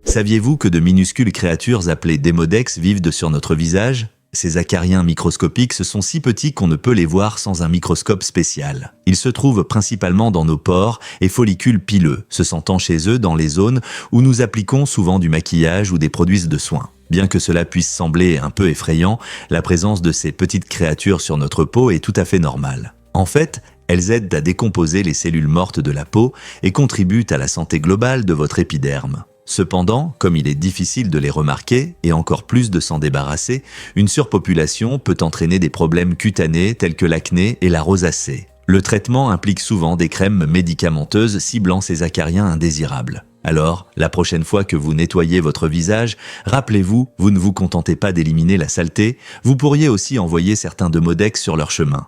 Saviez-vous que de minuscules créatures appelées démodex vivent sur notre visage ? Ces acariens microscopiques sont si petits qu'on ne peut les voir sans un microscope spécial. Ils se trouvent principalement dans nos pores et follicules pileux, se sentant chez eux dans les zones où nous appliquons souvent du maquillage ou des produits de soins. Bien que cela puisse sembler un peu effrayant, la présence de ces petites créatures sur notre peau est tout à fait normale. En fait, elles aident à décomposer les cellules mortes de la peau et contribuent à la santé globale de votre épiderme. Cependant, comme il est difficile de les remarquer, et encore plus de s'en débarrasser, une surpopulation peut entraîner des problèmes cutanés tels que l'acné et la rosacée. Le traitement implique souvent des crèmes médicamenteuses ciblant ces acariens indésirables. Alors, la prochaine fois que vous nettoyez votre visage, rappelez-vous, vous ne vous contentez pas d'éliminer la saleté, vous pourriez aussi envoyer certains Demodex sur leur chemin.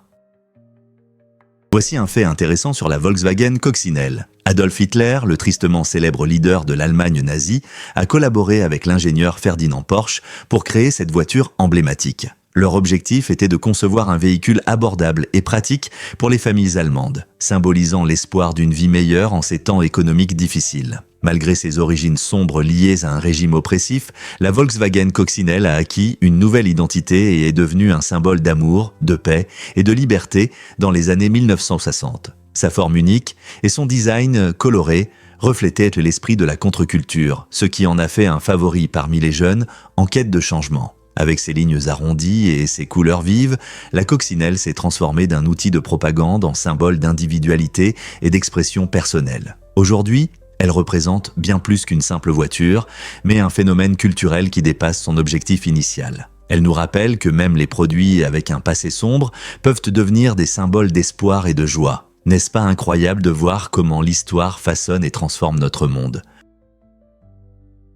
Voici un fait intéressant sur la Volkswagen Coccinelle. Adolf Hitler, le tristement célèbre leader de l'Allemagne nazie, a collaboré avec l'ingénieur Ferdinand Porsche pour créer cette voiture emblématique. Leur objectif était de concevoir un véhicule abordable et pratique pour les familles allemandes, symbolisant l'espoir d'une vie meilleure en ces temps économiques difficiles. Malgré ses origines sombres liées à un régime oppressif, la Volkswagen Coccinelle a acquis une nouvelle identité et est devenue un symbole d'amour, de paix et de liberté dans les années 1960. Sa forme unique et son design coloré reflétaient l'esprit de la contre-culture, ce qui en a fait un favori parmi les jeunes en quête de changement. Avec ses lignes arrondies et ses couleurs vives, la Coccinelle s'est transformée d'un outil de propagande en symbole d'individualité et d'expression personnelle. Aujourd'hui, elle représente bien plus qu'une simple voiture, mais un phénomène culturel qui dépasse son objectif initial. Elle nous rappelle que même les produits avec un passé sombre peuvent devenir des symboles d'espoir et de joie. N'est-ce pas incroyable de voir comment l'histoire façonne et transforme notre monde ?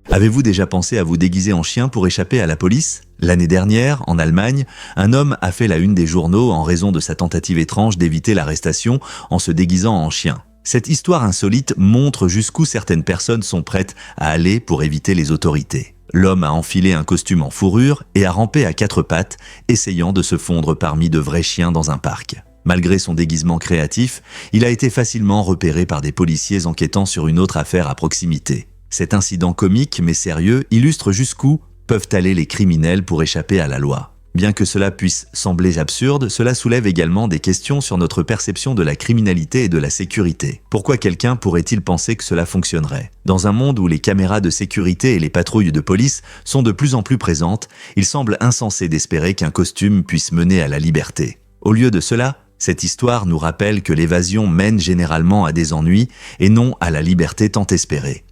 Avez-vous déjà pensé à vous déguiser en chien pour échapper à la police? L'année dernière, en Allemagne, un homme a fait la une des journaux en raison de sa tentative étrange d'éviter l'arrestation en se déguisant en chien. Cette histoire insolite montre jusqu'où certaines personnes sont prêtes à aller pour éviter les autorités. L'homme a enfilé un costume en fourrure et a rampé à quatre pattes, essayant de se fondre parmi de vrais chiens dans un parc. Malgré son déguisement créatif, il a été facilement repéré par des policiers enquêtant sur une autre affaire à proximité. Cet incident comique mais sérieux illustre jusqu'où peuvent aller les criminels pour échapper à la loi. Bien que cela puisse sembler absurde, cela soulève également des questions sur notre perception de la criminalité et de la sécurité. Pourquoi quelqu'un pourrait-il penser que cela fonctionnerait? Dans un monde où les caméras de sécurité et les patrouilles de police sont de plus en plus présentes, il semble insensé d'espérer qu'un costume puisse mener à la liberté. Au lieu de cela, cette histoire nous rappelle que l'évasion mène généralement à des ennuis et non à la liberté tant espérée.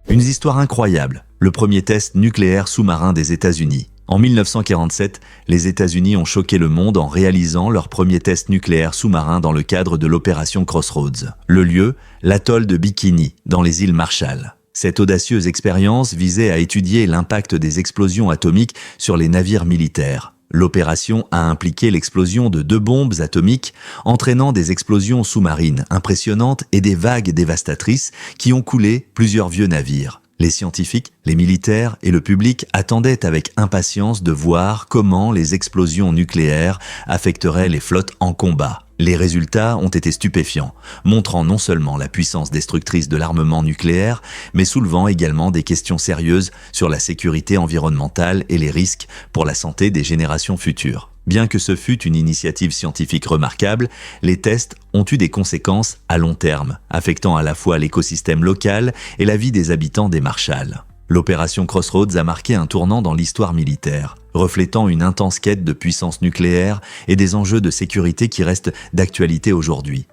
Une histoire incroyable, le premier test nucléaire sous-marin des États-Unis. En 1947, les États-Unis ont choqué le monde en réalisant leur premier test nucléaire sous-marin dans le cadre de l'opération Crossroads. Le lieu, l'atoll de Bikini, dans les îles Marshall. Cette audacieuse expérience visait à étudier l'impact des explosions atomiques sur les navires militaires. L'opération a impliqué l'explosion de 2 bombes atomiques, entraînant des explosions sous-marines impressionnantes et des vagues dévastatrices qui ont coulé plusieurs vieux navires. Les scientifiques, les militaires et le public attendaient avec impatience de voir comment les explosions nucléaires affecteraient les flottes en combat. Les résultats ont été stupéfiants, montrant non seulement la puissance destructrice de l'armement nucléaire, mais soulevant également des questions sérieuses sur la sécurité environnementale et les risques pour la santé des générations futures. Bien que ce fût une initiative scientifique remarquable, les tests ont eu des conséquences à long terme, affectant à la fois l'écosystème local et la vie des habitants des Marshall. L'opération Crossroads a marqué un tournant dans l'histoire militaire, reflétant une intense quête de puissance nucléaire et des enjeux de sécurité qui restent d'actualité aujourd'hui.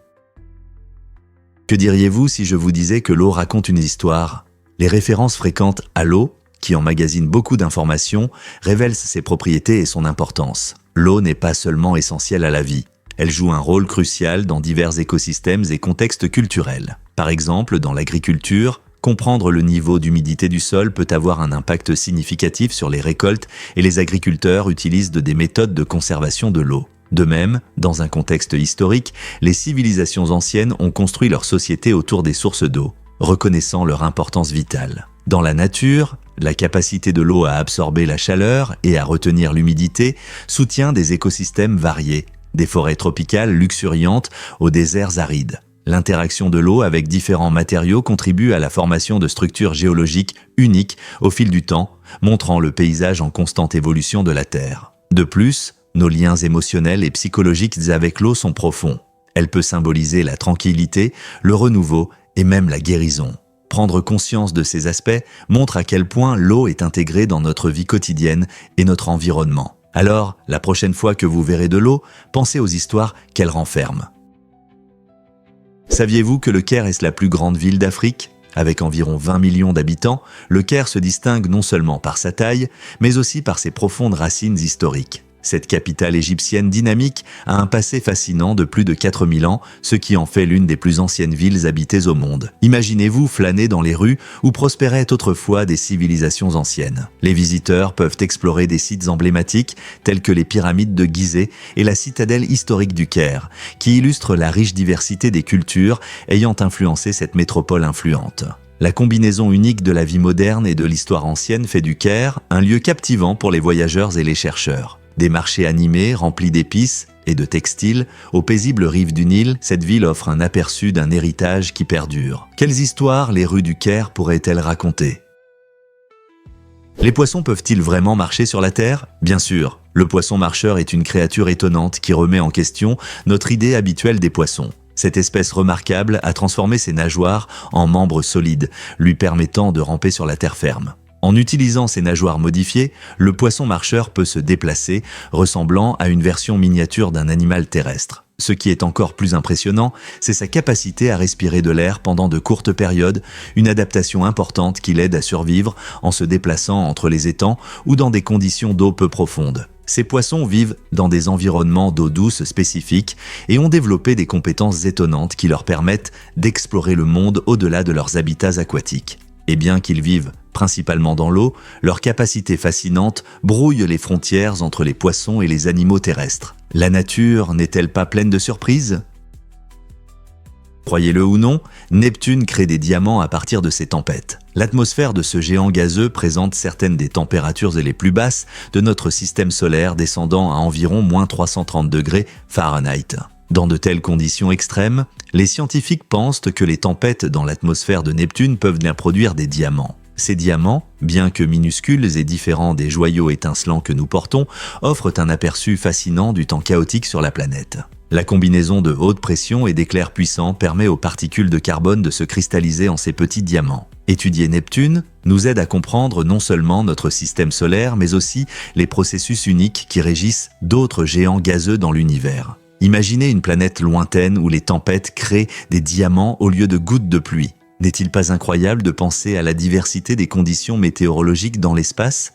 Que diriez-vous si je vous disais que l'eau raconte une histoire? Les références fréquentes à l'eau, qui emmagasine beaucoup d'informations, révèlent ses propriétés et son importance. L'eau n'est pas seulement essentielle à la vie. Elle joue un rôle crucial dans divers écosystèmes et contextes culturels. Par exemple, dans l'agriculture, comprendre le niveau d'humidité du sol peut avoir un impact significatif sur les récoltes et les agriculteurs utilisent des méthodes de conservation de l'eau. De même, dans un contexte historique, les civilisations anciennes ont construit leur société autour des sources d'eau, reconnaissant leur importance vitale. Dans la nature, la capacité de l'eau à absorber la chaleur et à retenir l'humidité soutient des écosystèmes variés, des forêts tropicales luxuriantes aux déserts arides. L'interaction de l'eau avec différents matériaux contribue à la formation de structures géologiques uniques au fil du temps, montrant le paysage en constante évolution de la Terre. De plus, nos liens émotionnels et psychologiques avec l'eau sont profonds. Elle peut symboliser la tranquillité, le renouveau et même la guérison. Prendre conscience de ces aspects montre à quel point l'eau est intégrée dans notre vie quotidienne et notre environnement. Alors, la prochaine fois que vous verrez de l'eau, pensez aux histoires qu'elle renferme. Saviez-vous que le Caire est la plus grande ville d'Afrique? Avec environ 20 millions d'habitants, le Caire se distingue non seulement par sa taille, mais aussi par ses profondes racines historiques. Cette capitale égyptienne dynamique a un passé fascinant de plus de 4000 ans, ce qui en fait l'une des plus anciennes villes habitées au monde. Imaginez-vous flâner dans les rues où prospéraient autrefois des civilisations anciennes. Les visiteurs peuvent explorer des sites emblématiques tels que les pyramides de Gizeh et la citadelle historique du Caire, qui illustrent la riche diversité des cultures ayant influencé cette métropole influente. La combinaison unique de la vie moderne et de l'histoire ancienne fait du Caire un lieu captivant pour les voyageurs et les chercheurs. Des marchés animés remplis d'épices et de textiles, aux paisibles rives du Nil, cette ville offre un aperçu d'un héritage qui perdure. Quelles histoires les rues du Caire pourraient-elles raconter? Les poissons peuvent-ils vraiment marcher sur la Terre? Bien sûr, le poisson marcheur est une créature étonnante qui remet en question notre idée habituelle des poissons. Cette espèce remarquable a transformé ses nageoires en membres solides, lui permettant de ramper sur la terre ferme. En utilisant ses nageoires modifiées, le poisson marcheur peut se déplacer, ressemblant à une version miniature d'un animal terrestre. Ce qui est encore plus impressionnant, c'est sa capacité à respirer de l'air pendant de courtes périodes, une adaptation importante qui l'aide à survivre en se déplaçant entre les étangs ou dans des conditions d'eau peu profondes. Ces poissons vivent dans des environnements d'eau douce spécifiques et ont développé des compétences étonnantes qui leur permettent d'explorer le monde au-delà de leurs habitats aquatiques. Et bien qu'ils vivent principalement dans l'eau, leur capacité fascinante brouille les frontières entre les poissons et les animaux terrestres. La nature n'est-elle pas pleine de surprises ? Croyez-le ou non, Neptune crée des diamants à partir de ces tempêtes. L'atmosphère de ce géant gazeux présente certaines des températures les plus basses de notre système solaire, descendant à environ -330 degrés Fahrenheit. Dans de telles conditions extrêmes, les scientifiques pensent que les tempêtes dans l'atmosphère de Neptune peuvent bien produire des diamants. Ces diamants, bien que minuscules et différents des joyaux étincelants que nous portons, offrent un aperçu fascinant du temps chaotique sur la planète. La combinaison de haute pression et d'éclairs puissants permet aux particules de carbone de se cristalliser en ces petits diamants. Étudier Neptune nous aide à comprendre non seulement notre système solaire, mais aussi les processus uniques qui régissent d'autres géants gazeux dans l'univers. Imaginez une planète lointaine où les tempêtes créent des diamants au lieu de gouttes de pluie. N'est-il pas incroyable de penser à la diversité des conditions météorologiques dans l'espace ?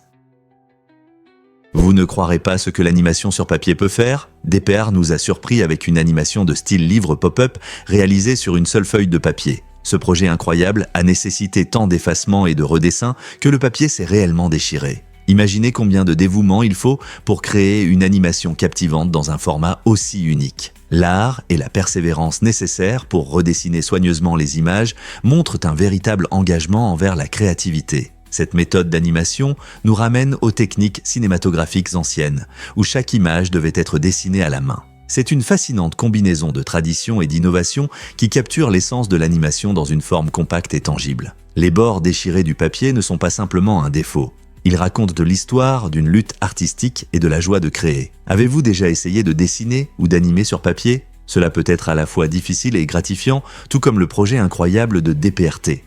Vous ne croirez pas ce que l'animation sur papier peut faire ? DPR nous a surpris avec une animation de style livre pop-up réalisée sur une seule feuille de papier. Ce projet incroyable a nécessité tant d'effacement et de redessin que le papier s'est réellement déchiré. Imaginez combien de dévouement il faut pour créer une animation captivante dans un format aussi unique. L'art et la persévérance nécessaires pour redessiner soigneusement les images montrent un véritable engagement envers la créativité. Cette méthode d'animation nous ramène aux techniques cinématographiques anciennes, où chaque image devait être dessinée à la main. C'est une fascinante combinaison de tradition et d'innovation qui capture l'essence de l'animation dans une forme compacte et tangible. Les bords déchirés du papier ne sont pas simplement un défaut. Ils racontent de l'histoire, d'une lutte artistique et de la joie de créer. Avez-vous déjà essayé de dessiner ou d'animer sur papier ? Cela peut être à la fois difficile et gratifiant, tout comme le projet incroyable de DPRT.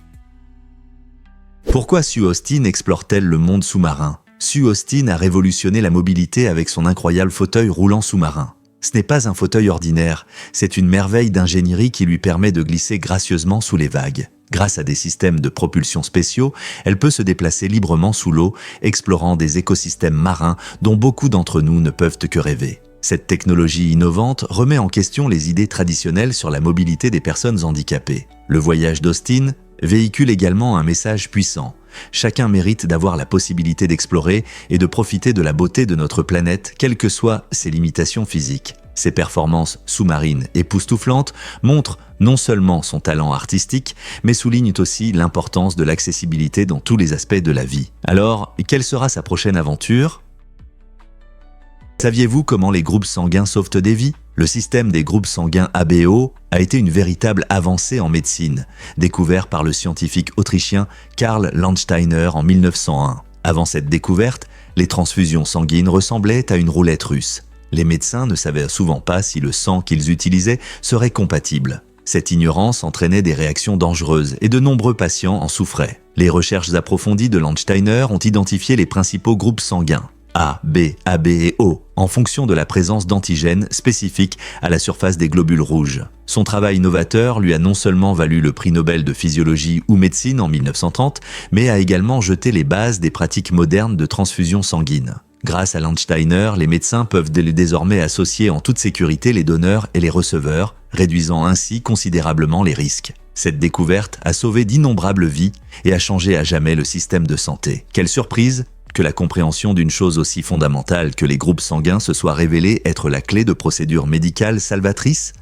Pourquoi Sue Austin explore-t-elle le monde sous-marin ? Sue Austin a révolutionné la mobilité avec son incroyable fauteuil roulant sous-marin. Ce n'est pas un fauteuil ordinaire, c'est une merveille d'ingénierie qui lui permet de glisser gracieusement sous les vagues. Grâce à des systèmes de propulsion spéciaux, elle peut se déplacer librement sous l'eau, explorant des écosystèmes marins dont beaucoup d'entre nous ne peuvent que rêver. Cette technologie innovante remet en question les idées traditionnelles sur la mobilité des personnes handicapées. Le voyage d'Austin véhicule également un message puissant. Chacun mérite d'avoir la possibilité d'explorer et de profiter de la beauté de notre planète, quelles que soient ses limitations physiques. Ses performances sous-marines époustouflantes montrent non seulement son talent artistique, mais soulignent aussi l'importance de l'accessibilité dans tous les aspects de la vie. Alors, quelle sera sa prochaine aventure ? Saviez-vous comment les groupes sanguins sauvent des vies ? Le système des groupes sanguins ABO a été une véritable avancée en médecine, découvert par le scientifique autrichien Karl Landsteiner en 1901. Avant cette découverte, les transfusions sanguines ressemblaient à une roulette russe. Les médecins ne savaient souvent pas si le sang qu'ils utilisaient serait compatible. Cette ignorance entraînait des réactions dangereuses et de nombreux patients en souffraient. Les recherches approfondies de Landsteiner ont identifié les principaux groupes sanguins, A, B, AB et O, en fonction de la présence d'antigènes spécifiques à la surface des globules rouges. Son travail novateur lui a non seulement valu le prix Nobel de physiologie ou médecine en 1930, mais a également jeté les bases des pratiques modernes de transfusion sanguine. Grâce à Landsteiner, les médecins peuvent désormais associer en toute sécurité les donneurs et les receveurs, réduisant ainsi considérablement les risques. Cette découverte a sauvé d'innombrables vies et a changé à jamais le système de santé. Quelle surprise que la compréhension d'une chose aussi fondamentale que les groupes sanguins se soit révélée être la clé de procédures médicales salvatrices ?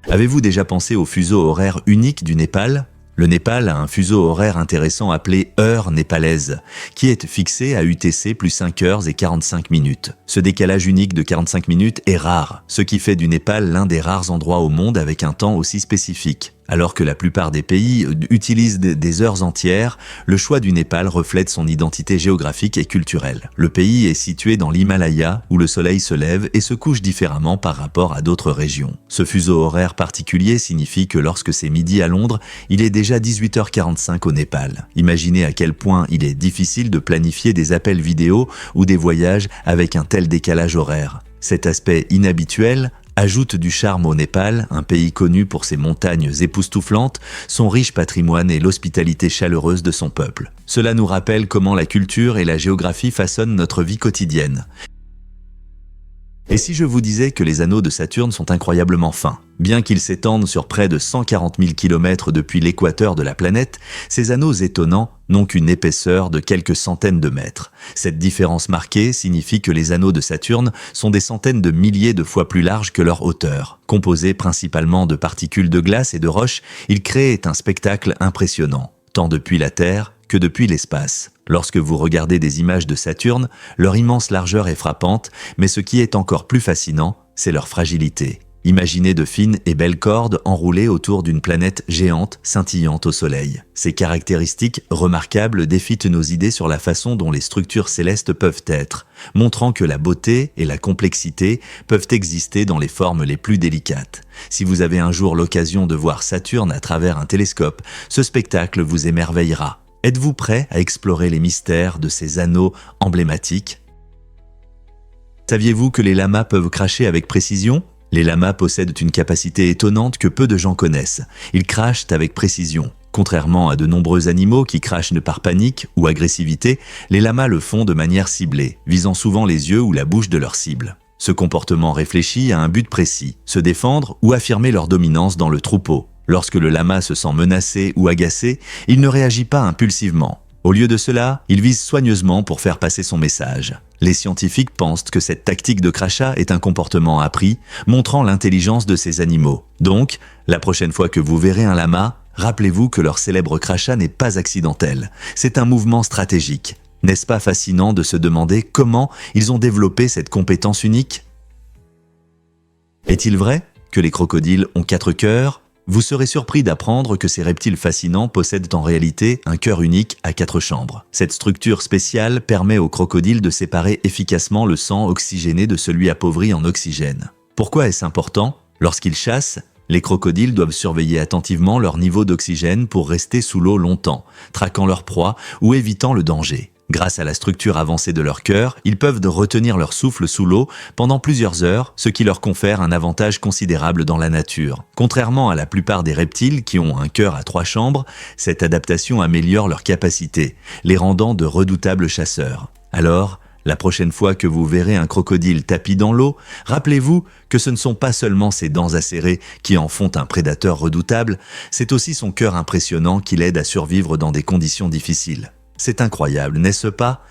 Avez-vous déjà pensé au fuseau horaire unique du Népal ? Le Népal a un fuseau horaire intéressant appelé heure népalaise, qui est fixé à UTC plus 5 heures et 45 minutes. Ce décalage unique de 45 minutes est rare, ce qui fait du Népal l'un des rares endroits au monde avec un temps aussi spécifique. Alors que la plupart des pays utilisent des heures entières, le choix du Népal reflète son identité géographique et culturelle. Le pays est situé dans l'Himalaya, où le soleil se lève et se couche différemment par rapport à d'autres régions. Ce fuseau horaire particulier signifie que lorsque c'est midi à Londres, il est déjà 18h45 au Népal. Imaginez à quel point il est difficile de planifier des appels vidéo ou des voyages avec un tel décalage horaire. Cet aspect inhabituel ajoute du charme au Népal, un pays connu pour ses montagnes époustouflantes, son riche patrimoine et l'hospitalité chaleureuse de son peuple. Cela nous rappelle comment la culture et la géographie façonnent notre vie quotidienne. Et si je vous disais que les anneaux de Saturne sont incroyablement fins? Bien qu'ils s'étendent sur près de 140 000 km depuis l'équateur de la planète, ces anneaux étonnants n'ont qu'une épaisseur de quelques centaines de mètres. Cette différence marquée signifie que les anneaux de Saturne sont des centaines de milliers de fois plus larges que leur hauteur. Composés principalement de particules de glace et de roches, ils créent un spectacle impressionnant, tant depuis la Terre que depuis l'espace. Lorsque vous regardez des images de Saturne, leur immense largeur est frappante, mais ce qui est encore plus fascinant, c'est leur fragilité. Imaginez de fines et belles cordes enroulées autour d'une planète géante scintillante au soleil. Ces caractéristiques remarquables défitent nos idées sur la façon dont les structures célestes peuvent être, montrant que la beauté et la complexité peuvent exister dans les formes les plus délicates. Si vous avez un jour l'occasion de voir Saturne à travers un télescope, ce spectacle vous émerveillera. Êtes-vous prêt à explorer les mystères de ces anneaux emblématiques? Saviez-vous que les lamas peuvent cracher avec précision? Les lamas possèdent une capacité étonnante que peu de gens connaissent. Ils crachent avec précision. Contrairement à de nombreux animaux qui crachent par panique ou agressivité, les lamas le font de manière ciblée, visant souvent les yeux ou la bouche de leur cible. Ce comportement réfléchi a un but précis, se défendre ou affirmer leur dominance dans le troupeau. Lorsque le lama se sent menacé ou agacé, il ne réagit pas impulsivement. Au lieu de cela, il vise soigneusement pour faire passer son message. Les scientifiques pensent que cette tactique de crachat est un comportement appris, montrant l'intelligence de ces animaux. Donc, la prochaine fois que vous verrez un lama, rappelez-vous que leur célèbre crachat n'est pas accidentel. C'est un mouvement stratégique. N'est-ce pas fascinant de se demander comment ils ont développé cette compétence unique? Est-il vrai que les crocodiles ont 4 cœurs? Vous serez surpris d'apprendre que ces reptiles fascinants possèdent en réalité un cœur unique à 4 chambres. Cette structure spéciale permet aux crocodiles de séparer efficacement le sang oxygéné de celui appauvri en oxygène. Pourquoi est-ce important? Lorsqu'ils chassent, les crocodiles doivent surveiller attentivement leur niveau d'oxygène pour rester sous l'eau longtemps, traquant leur proie ou évitant le danger. Grâce à la structure avancée de leur cœur, ils peuvent retenir leur souffle sous l'eau pendant plusieurs heures, ce qui leur confère un avantage considérable dans la nature. Contrairement à la plupart des reptiles qui ont un cœur à 3 chambres, cette adaptation améliore leur capacité, les rendant de redoutables chasseurs. Alors, la prochaine fois que vous verrez un crocodile tapi dans l'eau, rappelez-vous que ce ne sont pas seulement ses dents acérées qui en font un prédateur redoutable, c'est aussi son cœur impressionnant qui l'aide à survivre dans des conditions difficiles. C'est incroyable, n'est-ce pas?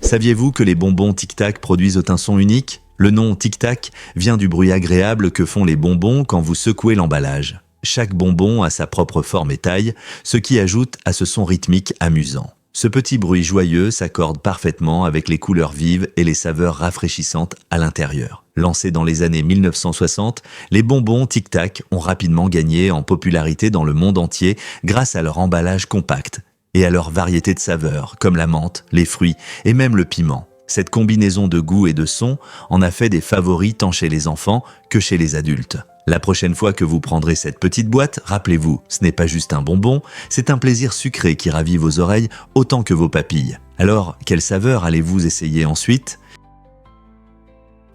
Saviez-vous que les bonbons Tic Tac produisent un son unique? Le nom Tic Tac vient du bruit agréable que font les bonbons quand vous secouez l'emballage. Chaque bonbon a sa propre forme et taille, ce qui ajoute à ce son rythmique amusant. Ce petit bruit joyeux s'accorde parfaitement avec les couleurs vives et les saveurs rafraîchissantes à l'intérieur. Lancés dans les années 1960, les bonbons Tic Tac ont rapidement gagné en popularité dans le monde entier grâce à leur emballage compact et à leur variété de saveurs, comme la menthe, les fruits et même le piment. Cette combinaison de goût et de son en a fait des favoris tant chez les enfants que chez les adultes. La prochaine fois que vous prendrez cette petite boîte, rappelez-vous, ce n'est pas juste un bonbon, c'est un plaisir sucré qui ravit vos oreilles autant que vos papilles. Alors, quelle saveur allez-vous essayer ensuite?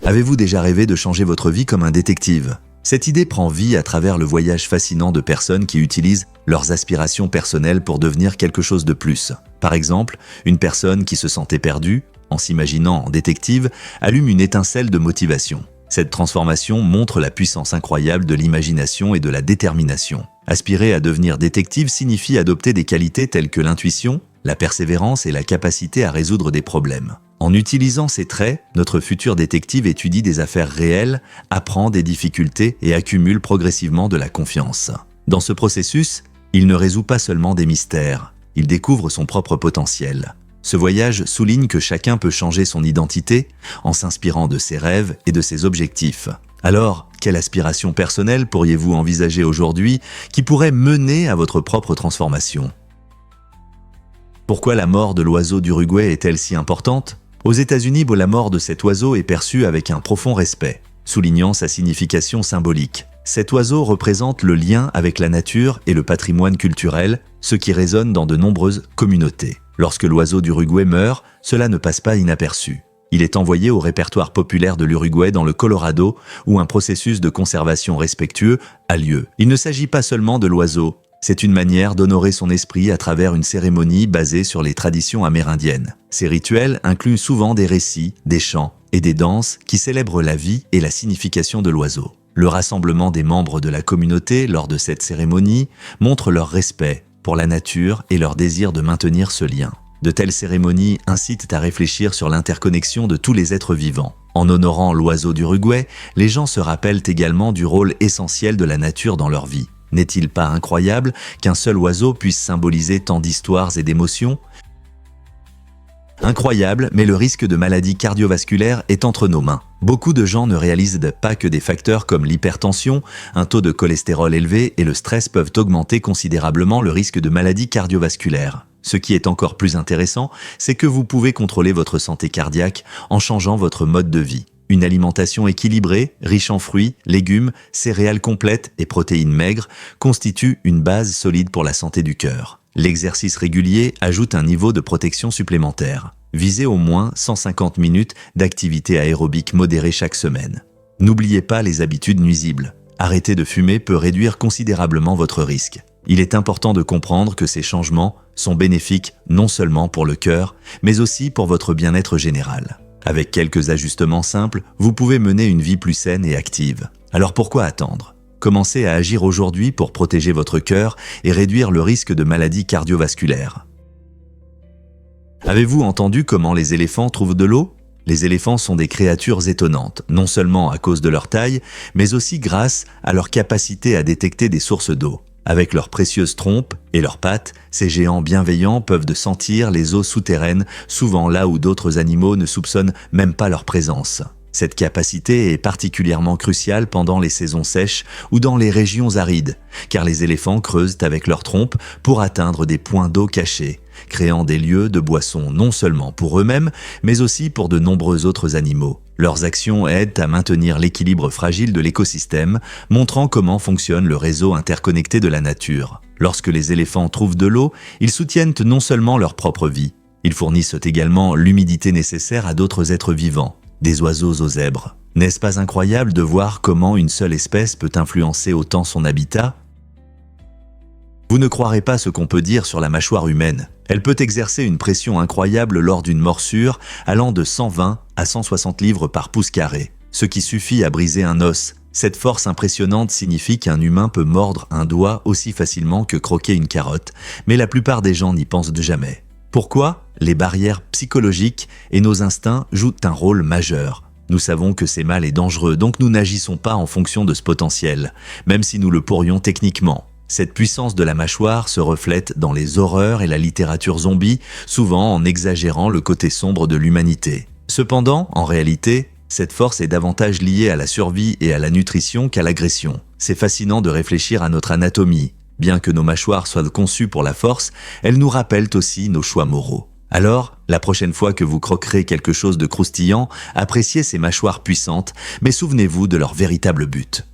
Avez-vous déjà rêvé de changer votre vie comme un détective? Cette idée prend vie à travers le voyage fascinant de personnes qui utilisent leurs aspirations personnelles pour devenir quelque chose de plus. Par exemple, une personne qui se sentait perdue, en s'imaginant en détective, allume une étincelle de motivation. Cette transformation montre la puissance incroyable de l'imagination et de la détermination. Aspirer à devenir détective signifie adopter des qualités telles que l'intuition, la persévérance et la capacité à résoudre des problèmes. En utilisant ces traits, notre futur détective étudie des affaires réelles, apprend des difficultés et accumule progressivement de la confiance. Dans ce processus, il ne résout pas seulement des mystères, il découvre son propre potentiel. Ce voyage souligne que chacun peut changer son identité en s'inspirant de ses rêves et de ses objectifs. Alors, quelle aspiration personnelle pourriez-vous envisager aujourd'hui qui pourrait mener à votre propre transformation? Pourquoi la mort de l'oiseau d'Uruguay est-elle si importante? Aux États-Unis, la mort de cet oiseau est perçue avec un profond respect, soulignant sa signification symbolique. Cet oiseau représente le lien avec la nature et le patrimoine culturel, ce qui résonne dans de nombreuses communautés. Lorsque l'oiseau d'Uruguay meurt, cela ne passe pas inaperçu. Il est envoyé au répertoire populaire de l'Uruguay dans le Colorado, où un processus de conservation respectueux a lieu. Il ne s'agit pas seulement de l'oiseau, C'est une manière d'honorer son esprit à travers une cérémonie basée sur les traditions amérindiennes. Ces rituels incluent souvent des récits, des chants et des danses qui célèbrent la vie et la signification de l'oiseau. Le rassemblement des membres de la communauté lors de cette cérémonie montre leur respect pour la nature et leur désir de maintenir ce lien. De telles cérémonies incitent à réfléchir sur l'interconnexion de tous les êtres vivants. En honorant l'oiseau d'Uruguay, les gens se rappellent également du rôle essentiel de la nature dans leur vie. N'est-il pas incroyable qu'un seul oiseau puisse symboliser tant d'histoires et d'émotions ? Incroyable, mais le risque de maladie cardiovasculaire est entre nos mains. Beaucoup de gens ne réalisent pas que des facteurs comme l'hypertension, un taux de cholestérol élevé et le stress peuvent augmenter considérablement le risque de maladie cardiovasculaire. Ce qui est encore plus intéressant, c'est que vous pouvez contrôler votre santé cardiaque en changeant votre mode de vie. Une alimentation équilibrée, riche en fruits, légumes, céréales complètes et protéines maigres constitue une base solide pour la santé du cœur. L'exercice régulier ajoute un niveau de protection supplémentaire. Visez au moins 150 minutes d'activité aérobique modérée chaque semaine. N'oubliez pas les habitudes nuisibles. Arrêter de fumer peut réduire considérablement votre risque. Il est important de comprendre que ces changements sont bénéfiques non seulement pour le cœur, mais aussi pour votre bien-être général. Avec quelques ajustements simples, vous pouvez mener une vie plus saine et active. Alors pourquoi attendre ? Commencez à agir aujourd'hui pour protéger votre cœur et réduire le risque de maladies cardiovasculaires. Avez-vous entendu comment les éléphants trouvent de l'eau ? Les éléphants sont des créatures étonnantes, non seulement à cause de leur taille, mais aussi grâce à leur capacité à détecter des sources d'eau. Avec leurs précieuses trompes et leurs pattes, ces géants bienveillants peuvent sentir les eaux souterraines, souvent là où d'autres animaux ne soupçonnent même pas leur présence. Cette capacité est particulièrement cruciale pendant les saisons sèches ou dans les régions arides, car les éléphants creusent avec leurs trompes pour atteindre des points d'eau cachés, créant des lieux de boisson non seulement pour eux-mêmes, mais aussi pour de nombreux autres animaux. Leurs actions aident à maintenir l'équilibre fragile de l'écosystème, montrant comment fonctionne le réseau interconnecté de la nature. Lorsque les éléphants trouvent de l'eau, ils soutiennent non seulement leur propre vie, ils fournissent également l'humidité nécessaire à d'autres êtres vivants, des oiseaux aux zèbres. N'est-ce pas incroyable de voir comment une seule espèce peut influencer autant son habitat ? Vous ne croirez pas ce qu'on peut dire sur la mâchoire humaine. Elle peut exercer une pression incroyable lors d'une morsure allant de 120 à 160 livres par pouce carré, ce qui suffit à briser un os. Cette force impressionnante signifie qu'un humain peut mordre un doigt aussi facilement que croquer une carotte, mais la plupart des gens n'y pensent jamais. Pourquoi ? Les barrières psychologiques et nos instincts jouent un rôle majeur. Nous savons que c'est mal et dangereux, donc nous n'agissons pas en fonction de ce potentiel, même si nous le pourrions techniquement. Cette puissance de la mâchoire se reflète dans les horreurs et la littérature zombie, souvent en exagérant le côté sombre de l'humanité. Cependant, en réalité, cette force est davantage liée à la survie et à la nutrition qu'à l'agression. C'est fascinant de réfléchir à notre anatomie. Bien que nos mâchoires soient conçues pour la force, elles nous rappellent aussi nos choix moraux. Alors, la prochaine fois que vous croquerez quelque chose de croustillant, appréciez ces mâchoires puissantes, mais souvenez-vous de leur véritable but.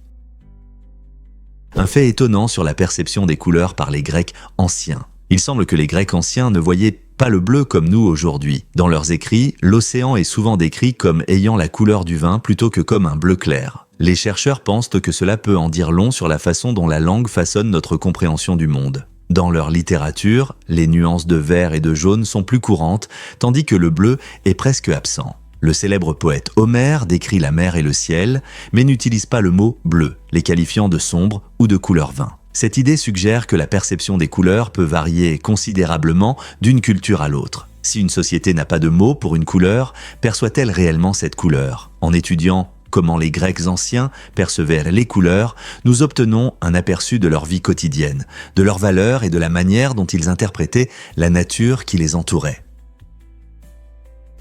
Un fait étonnant sur la perception des couleurs par les Grecs anciens. Il semble que les Grecs anciens ne voyaient pas le bleu comme nous aujourd'hui. Dans leurs écrits, l'océan est souvent décrit comme ayant la couleur du vin plutôt que comme un bleu clair. Les chercheurs pensent que cela peut en dire long sur la façon dont la langue façonne notre compréhension du monde. Dans leur littérature, les nuances de vert et de jaune sont plus courantes, tandis que le bleu est presque absent. Le célèbre poète Homère décrit la mer et le ciel, mais n'utilise pas le mot bleu, les qualifiant de sombre ou de couleur vin. Cette idée suggère que la perception des couleurs peut varier considérablement d'une culture à l'autre. Si une société n'a pas de mot pour une couleur, perçoit-elle réellement cette couleur ? En étudiant comment les Grecs anciens percevaient les couleurs, nous obtenons un aperçu de leur vie quotidienne, de leurs valeurs et de la manière dont ils interprétaient la nature qui les entourait.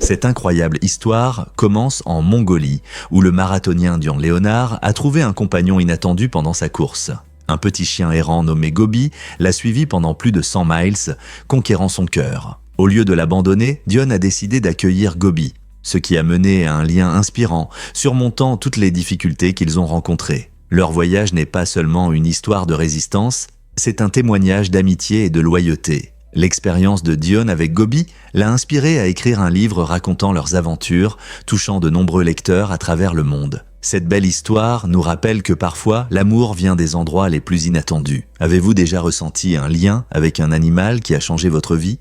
Cette incroyable histoire commence en Mongolie, où le marathonien Dion Léonard a trouvé un compagnon inattendu pendant sa course. Un petit chien errant nommé Gobi l'a suivi pendant plus de 100 miles, conquérant son cœur. Au lieu de l'abandonner, Dion a décidé d'accueillir Gobi, ce qui a mené à un lien inspirant, surmontant toutes les difficultés qu'ils ont rencontrées. Leur voyage n'est pas seulement une histoire de résistance, c'est un témoignage d'amitié et de loyauté. L'expérience de Dion avec Gobi l'a inspiré à écrire un livre racontant leurs aventures, touchant de nombreux lecteurs à travers le monde. Cette belle histoire nous rappelle que parfois, l'amour vient des endroits les plus inattendus. Avez-vous déjà ressenti un lien avec un animal qui a changé votre vie?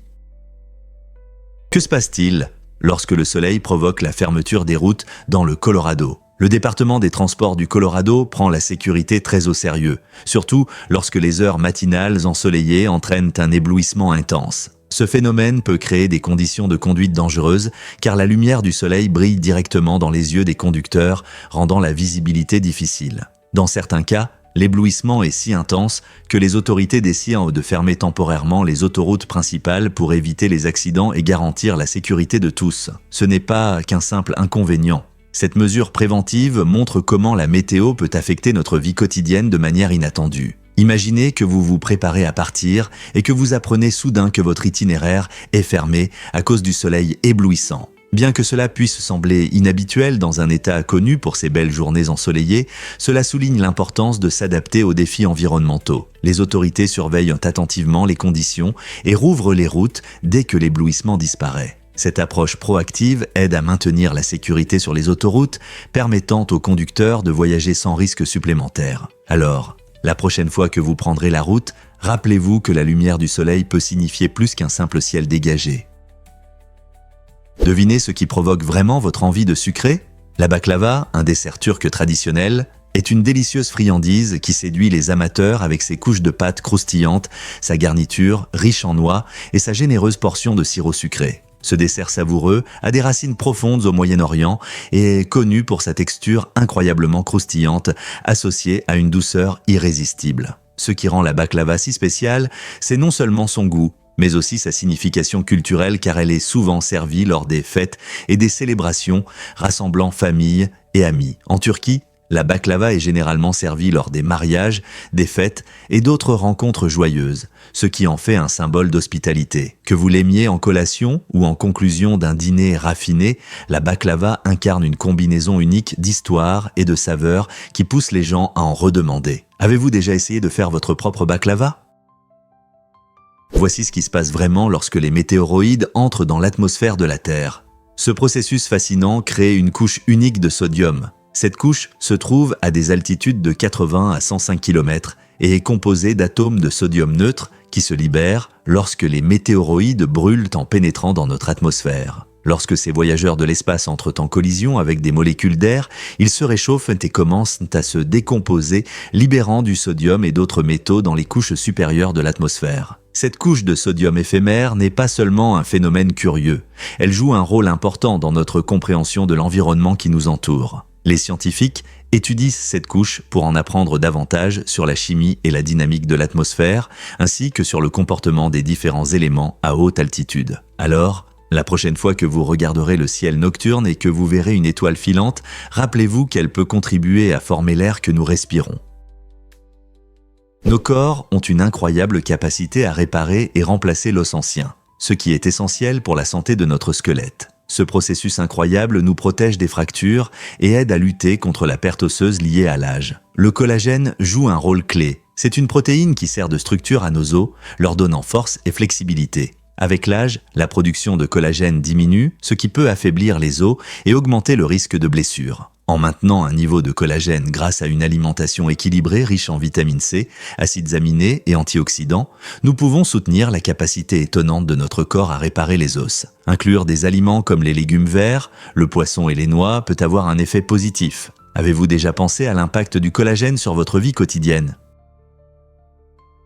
Que se passe-t-il lorsque le soleil provoque la fermeture des routes dans le Colorado? Le département des transports du Colorado prend la sécurité très au sérieux, surtout lorsque les heures matinales ensoleillées entraînent un éblouissement intense. Ce phénomène peut créer des conditions de conduite dangereuses car la lumière du soleil brille directement dans les yeux des conducteurs, rendant la visibilité difficile. Dans certains cas, l'éblouissement est si intense que les autorités décident de fermer temporairement les autoroutes principales pour éviter les accidents et garantir la sécurité de tous. Ce n'est pas qu'un simple inconvénient. Cette mesure préventive montre comment la météo peut affecter notre vie quotidienne de manière inattendue. Imaginez que vous vous préparez à partir et que vous apprenez soudain que votre itinéraire est fermé à cause du soleil éblouissant. Bien que cela puisse sembler inhabituel dans un état connu pour ces belles journées ensoleillées, cela souligne l'importance de s'adapter aux défis environnementaux. Les autorités surveillent attentivement les conditions et rouvrent les routes dès que l'éblouissement disparaît. Cette approche proactive aide à maintenir la sécurité sur les autoroutes, permettant aux conducteurs de voyager sans risque supplémentaire. Alors, la prochaine fois que vous prendrez la route, rappelez-vous que la lumière du soleil peut signifier plus qu'un simple ciel dégagé. Devinez ce qui provoque vraiment votre envie de sucrer? La baklava, un dessert turc traditionnel, est une délicieuse friandise qui séduit les amateurs avec ses couches de pâte croustillantes, sa garniture riche en noix et sa généreuse portion de sirop sucré. Ce dessert savoureux a des racines profondes au Moyen-Orient et est connu pour sa texture incroyablement croustillante, associée à une douceur irrésistible. Ce qui rend la baklava si spéciale, c'est non seulement son goût, mais aussi sa signification culturelle car elle est souvent servie lors des fêtes et des célébrations rassemblant familles et amis. En Turquie, la baklava est généralement servie lors des mariages, des fêtes et d'autres rencontres joyeuses, ce qui en fait un symbole d'hospitalité. Que vous l'aimiez en collation ou en conclusion d'un dîner raffiné, la baklava incarne une combinaison unique d'histoire et de saveurs qui pousse les gens à en redemander. Avez-vous déjà essayé de faire votre propre baklava? Voici ce qui se passe vraiment lorsque les météoroïdes entrent dans l'atmosphère de la Terre. Ce processus fascinant crée une couche unique de sodium. Cette couche se trouve à des altitudes de 80 à 105 km et est composée d'atomes de sodium neutre qui se libèrent lorsque les météoroïdes brûlent en pénétrant dans notre atmosphère. Lorsque ces voyageurs de l'espace entrent en collision avec des molécules d'air, ils se réchauffent et commencent à se décomposer, libérant du sodium et d'autres métaux dans les couches supérieures de l'atmosphère. Cette couche de sodium éphémère n'est pas seulement un phénomène curieux, elle joue un rôle important dans notre compréhension de l'environnement qui nous entoure. Les scientifiques étudient cette couche pour en apprendre davantage sur la chimie et la dynamique de l'atmosphère, ainsi que sur le comportement des différents éléments à haute altitude. Alors, la prochaine fois que vous regarderez le ciel nocturne et que vous verrez une étoile filante, rappelez-vous qu'elle peut contribuer à former l'air que nous respirons. Nos corps ont une incroyable capacité à réparer et remplacer l'os ancien, ce qui est essentiel pour la santé de notre squelette. Ce processus incroyable nous protège des fractures et aide à lutter contre la perte osseuse liée à l'âge. Le collagène joue un rôle clé. C'est une protéine qui sert de structure à nos os, leur donnant force et flexibilité. Avec l'âge, la production de collagène diminue, ce qui peut affaiblir les os et augmenter le risque de blessure. En maintenant un niveau de collagène grâce à une alimentation équilibrée riche en vitamine C, acides aminés et antioxydants, nous pouvons soutenir la capacité étonnante de notre corps à réparer les os. Inclure des aliments comme les légumes verts, le poisson et les noix peut avoir un effet positif. Avez-vous déjà pensé à l'impact du collagène sur votre vie quotidienne?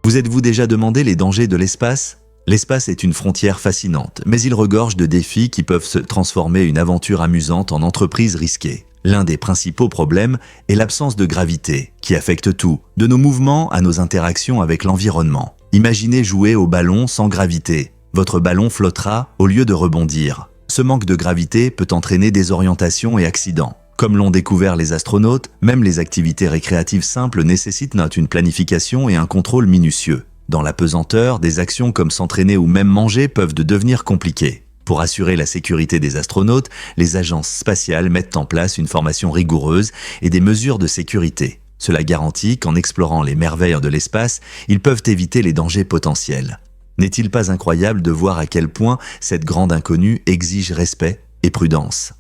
Vous êtes-vous déjà demandé les dangers de l'espace? L'espace est une frontière fascinante, mais il regorge de défis qui peuvent se transformer une aventure amusante en entreprise risquée. L'un des principaux problèmes est l'absence de gravité, qui affecte tout, de nos mouvements à nos interactions avec l'environnement. Imaginez jouer au ballon sans gravité. Votre ballon flottera au lieu de rebondir. Ce manque de gravité peut entraîner désorientation et accidents. Comme l'ont découvert les astronautes, même les activités récréatives simples nécessitent une planification et un contrôle minutieux. Dans la pesanteur, des actions comme s'entraîner ou même manger peuvent devenir compliquées. Pour assurer la sécurité des astronautes, les agences spatiales mettent en place une formation rigoureuse et des mesures de sécurité. Cela garantit qu'en explorant les merveilles de l'espace, ils peuvent éviter les dangers potentiels. N'est-il pas incroyable de voir à quel point cette grande inconnue exige respect et prudence?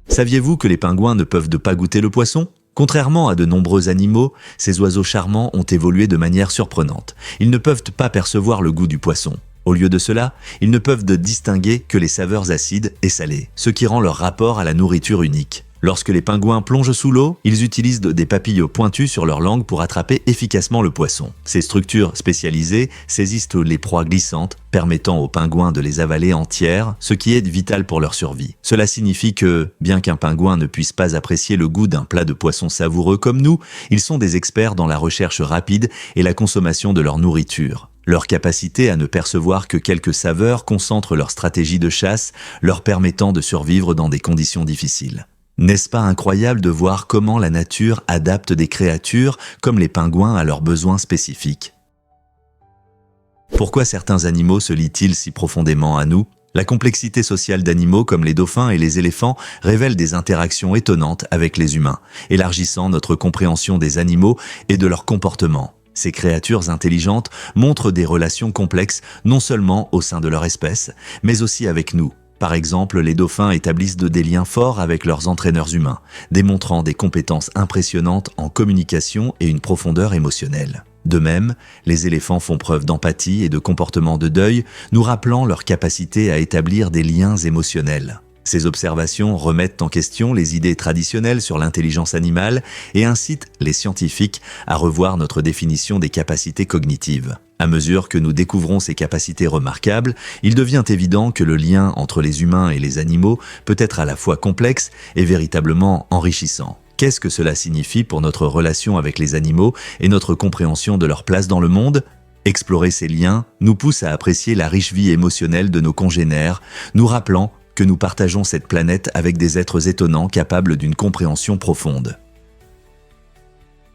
Saviez-vous que les pingouins ne peuvent pas goûter le poisson ? Contrairement à de nombreux animaux, ces oiseaux charmants ont évolué de manière surprenante. Ils ne peuvent pas percevoir le goût du poisson. Au lieu de cela, ils ne peuvent distinguer que les saveurs acides et salées, ce qui rend leur rapport à la nourriture unique. Lorsque les pingouins plongent sous l'eau, ils utilisent des papilles pointues sur leur langue pour attraper efficacement le poisson. Ces structures spécialisées saisissent les proies glissantes, permettant aux pingouins de les avaler entières, ce qui est vital pour leur survie. Cela signifie que, bien qu'un pingouin ne puisse pas apprécier le goût d'un plat de poisson savoureux comme nous, ils sont des experts dans la recherche rapide et la consommation de leur nourriture. Leur capacité à ne percevoir que quelques saveurs concentre leur stratégie de chasse, leur permettant de survivre dans des conditions difficiles. N'est-ce pas incroyable de voir comment la nature adapte des créatures comme les pingouins à leurs besoins spécifiques ? Pourquoi certains animaux se lient-ils si profondément à nous ? La complexité sociale d'animaux comme les dauphins et les éléphants révèle des interactions étonnantes avec les humains, élargissant notre compréhension des animaux et de leur comportement. Ces créatures intelligentes montrent des relations complexes non seulement au sein de leur espèce, mais aussi avec nous. Par exemple, les dauphins établissent des liens forts avec leurs entraîneurs humains, démontrant des compétences impressionnantes en communication et une profondeur émotionnelle. De même, les éléphants font preuve d'empathie et de comportement de deuil, nous rappelant leur capacité à établir des liens émotionnels. Ces observations remettent en question les idées traditionnelles sur l'intelligence animale et incitent les scientifiques à revoir notre définition des capacités cognitives. À mesure que nous découvrons ces capacités remarquables, il devient évident que le lien entre les humains et les animaux peut être à la fois complexe et véritablement enrichissant. Qu'est-ce que cela signifie pour notre relation avec les animaux et notre compréhension de leur place dans le monde ? Explorer ces liens nous pousse à apprécier la riche vie émotionnelle de nos congénères, nous rappelant que nous partageons cette planète avec des êtres étonnants capables d'une compréhension profonde.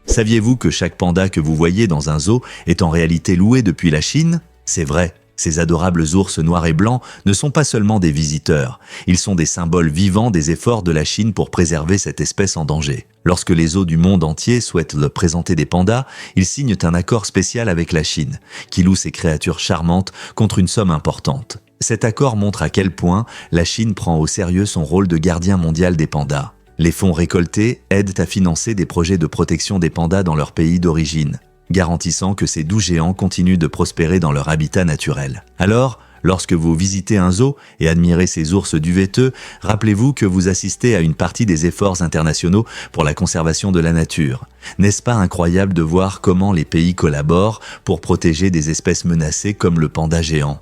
Saviez-vous que chaque panda que vous voyez dans un zoo est en réalité loué depuis la Chine ? C'est vrai, ces adorables ours noirs et blancs ne sont pas seulement des visiteurs, ils sont des symboles vivants des efforts de la Chine pour préserver cette espèce en danger. Lorsque les zoos du monde entier souhaitent présenter des pandas, ils signent un accord spécial avec la Chine, qui loue ces créatures charmantes contre une somme importante. Cet accord montre à quel point la Chine prend au sérieux son rôle de gardien mondial des pandas. Les fonds récoltés aident à financer des projets de protection des pandas dans leur pays d'origine, garantissant que ces doux géants continuent de prospérer dans leur habitat naturel. Alors, lorsque vous visitez un zoo et admirez ces ours duveteux, rappelez-vous que vous assistez à une partie des efforts internationaux pour la conservation de la nature. N'est-ce pas incroyable de voir comment les pays collaborent pour protéger des espèces menacées comme le panda géant ?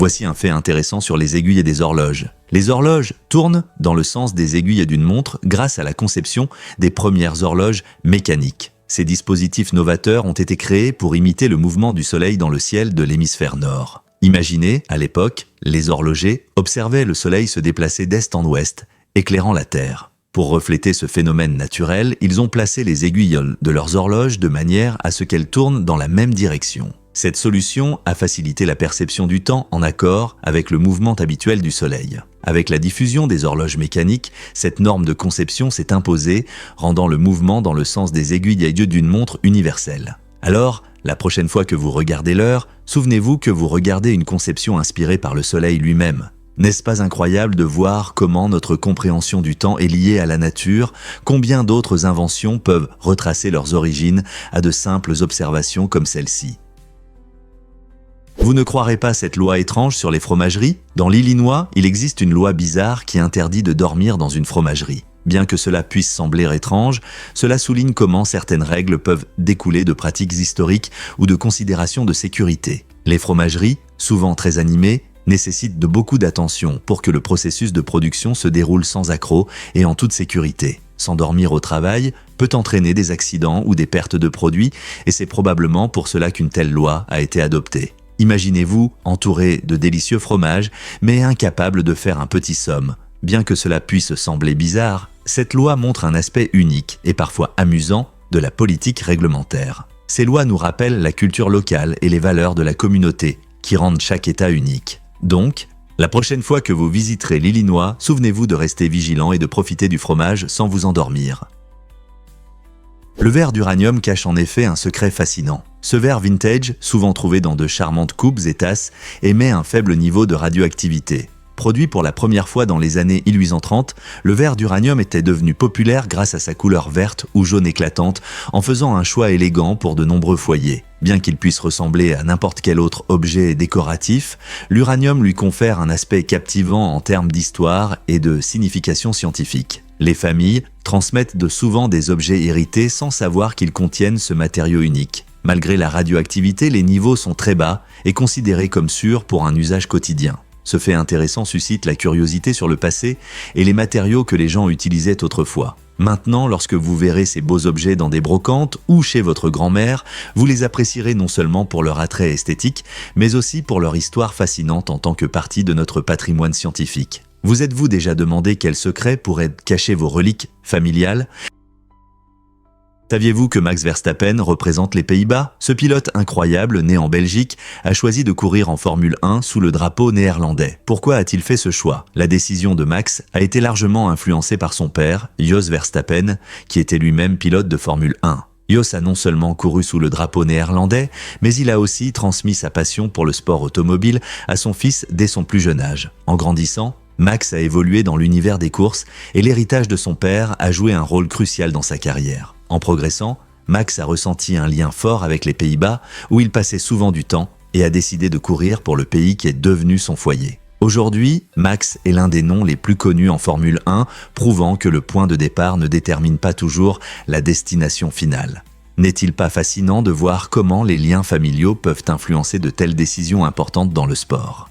Voici un fait intéressant sur les aiguilles et des horloges. Les horloges tournent dans le sens des aiguilles d'une montre grâce à la conception des premières horloges mécaniques. Ces dispositifs novateurs ont été créés pour imiter le mouvement du soleil dans le ciel de l'hémisphère nord. Imaginez, à l'époque, les horlogers observaient le soleil se déplacer d'est en ouest, éclairant la Terre. Pour refléter ce phénomène naturel, ils ont placé les aiguilles de leurs horloges de manière à ce qu'elles tournent dans la même direction. Cette solution a facilité la perception du temps en accord avec le mouvement habituel du Soleil. Avec la diffusion des horloges mécaniques, cette norme de conception s'est imposée, rendant le mouvement dans le sens des aiguilles d'une montre universelle. Alors, la prochaine fois que vous regardez l'heure, souvenez-vous que vous regardez une conception inspirée par le Soleil lui-même. N'est-ce pas incroyable de voir comment notre compréhension du temps est liée à la nature, combien d'autres inventions peuvent retracer leurs origines à de simples observations comme celle-ci ? Vous ne croirez pas cette loi étrange sur les fromageries ? Dans l'Illinois, il existe une loi bizarre qui interdit de dormir dans une fromagerie. Bien que cela puisse sembler étrange, cela souligne comment certaines règles peuvent découler de pratiques historiques ou de considérations de sécurité. Les fromageries, souvent très animées, nécessitent de beaucoup d'attention pour que le processus de production se déroule sans accroc et en toute sécurité. S'endormir au travail peut entraîner des accidents ou des pertes de produits, et c'est probablement pour cela qu'une telle loi a été adoptée. Imaginez-vous entouré de délicieux fromages, mais incapable de faire un petit somme. Bien que cela puisse sembler bizarre, cette loi montre un aspect unique et parfois amusant de la politique réglementaire. Ces lois nous rappellent la culture locale et les valeurs de la communauté, qui rendent chaque État unique. Donc, la prochaine fois que vous visiterez l'Illinois, souvenez-vous de rester vigilant et de profiter du fromage sans vous endormir. Le verre d'uranium cache en effet un secret fascinant. Ce verre vintage, souvent trouvé dans de charmantes coupes et tasses, émet un faible niveau de radioactivité. Produit pour la première fois dans les années 1830, le verre d'uranium était devenu populaire grâce à sa couleur verte ou jaune éclatante, en faisant un choix élégant pour de nombreux foyers. Bien qu'il puisse ressembler à n'importe quel autre objet décoratif, l'uranium lui confère un aspect captivant en termes d'histoire et de signification scientifique. Les familles transmettent de souvent des objets hérités sans savoir qu'ils contiennent ce matériau unique. Malgré la radioactivité, les niveaux sont très bas et considérés comme sûrs pour un usage quotidien. Ce fait intéressant suscite la curiosité sur le passé et les matériaux que les gens utilisaient autrefois. Maintenant, lorsque vous verrez ces beaux objets dans des brocantes ou chez votre grand-mère, vous les apprécierez non seulement pour leur attrait esthétique, mais aussi pour leur histoire fascinante en tant que partie de notre patrimoine scientifique. Vous êtes-vous déjà demandé quels secrets pourraient cacher vos reliques familiales ? Saviez-vous que Max Verstappen représente les Pays-Bas ? Ce pilote incroyable, né en Belgique, a choisi de courir en Formule 1 sous le drapeau néerlandais. Pourquoi a-t-il fait ce choix ? La décision de Max a été largement influencée par son père, Jos Verstappen, qui était lui-même pilote de Formule 1. Jos a non seulement couru sous le drapeau néerlandais, mais il a aussi transmis sa passion pour le sport automobile à son fils dès son plus jeune âge. En grandissant, Max a évolué dans l'univers des courses et l'héritage de son père a joué un rôle crucial dans sa carrière. En progressant, Max a ressenti un lien fort avec les Pays-Bas où il passait souvent du temps et a décidé de courir pour le pays qui est devenu son foyer. Aujourd'hui, Max est l'un des noms les plus connus en Formule 1, prouvant que le point de départ ne détermine pas toujours la destination finale. N'est-il pas fascinant de voir comment les liens familiaux peuvent influencer de telles décisions importantes dans le sport ?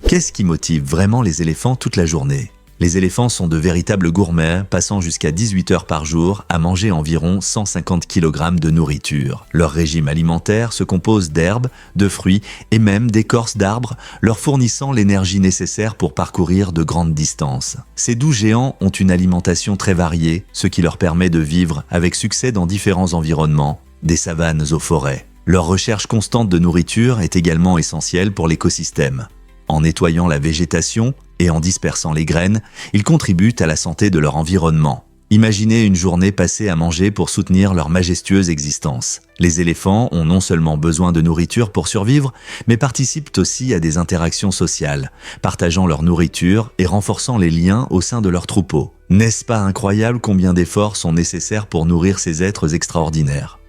Qu'est-ce qui motive vraiment les éléphants toute la journée ? Les éléphants sont de véritables gourmets, passant jusqu'à 18 heures par jour à manger environ 150 kg de nourriture. Leur régime alimentaire se compose d'herbes, de fruits et même d'écorces d'arbres, leur fournissant l'énergie nécessaire pour parcourir de grandes distances. Ces doux géants ont une alimentation très variée, ce qui leur permet de vivre avec succès dans différents environnements, des savanes aux forêts. Leur recherche constante de nourriture est également essentielle pour l'écosystème. En nettoyant la végétation et en dispersant les graines, ils contribuent à la santé de leur environnement. Imaginez une journée passée à manger pour soutenir leur majestueuse existence. Les éléphants ont non seulement besoin de nourriture pour survivre, mais participent aussi à des interactions sociales, partageant leur nourriture et renforçant les liens au sein de leur troupeau. N'est-ce pas incroyable combien d'efforts sont nécessaires pour nourrir ces êtres extraordinaires ?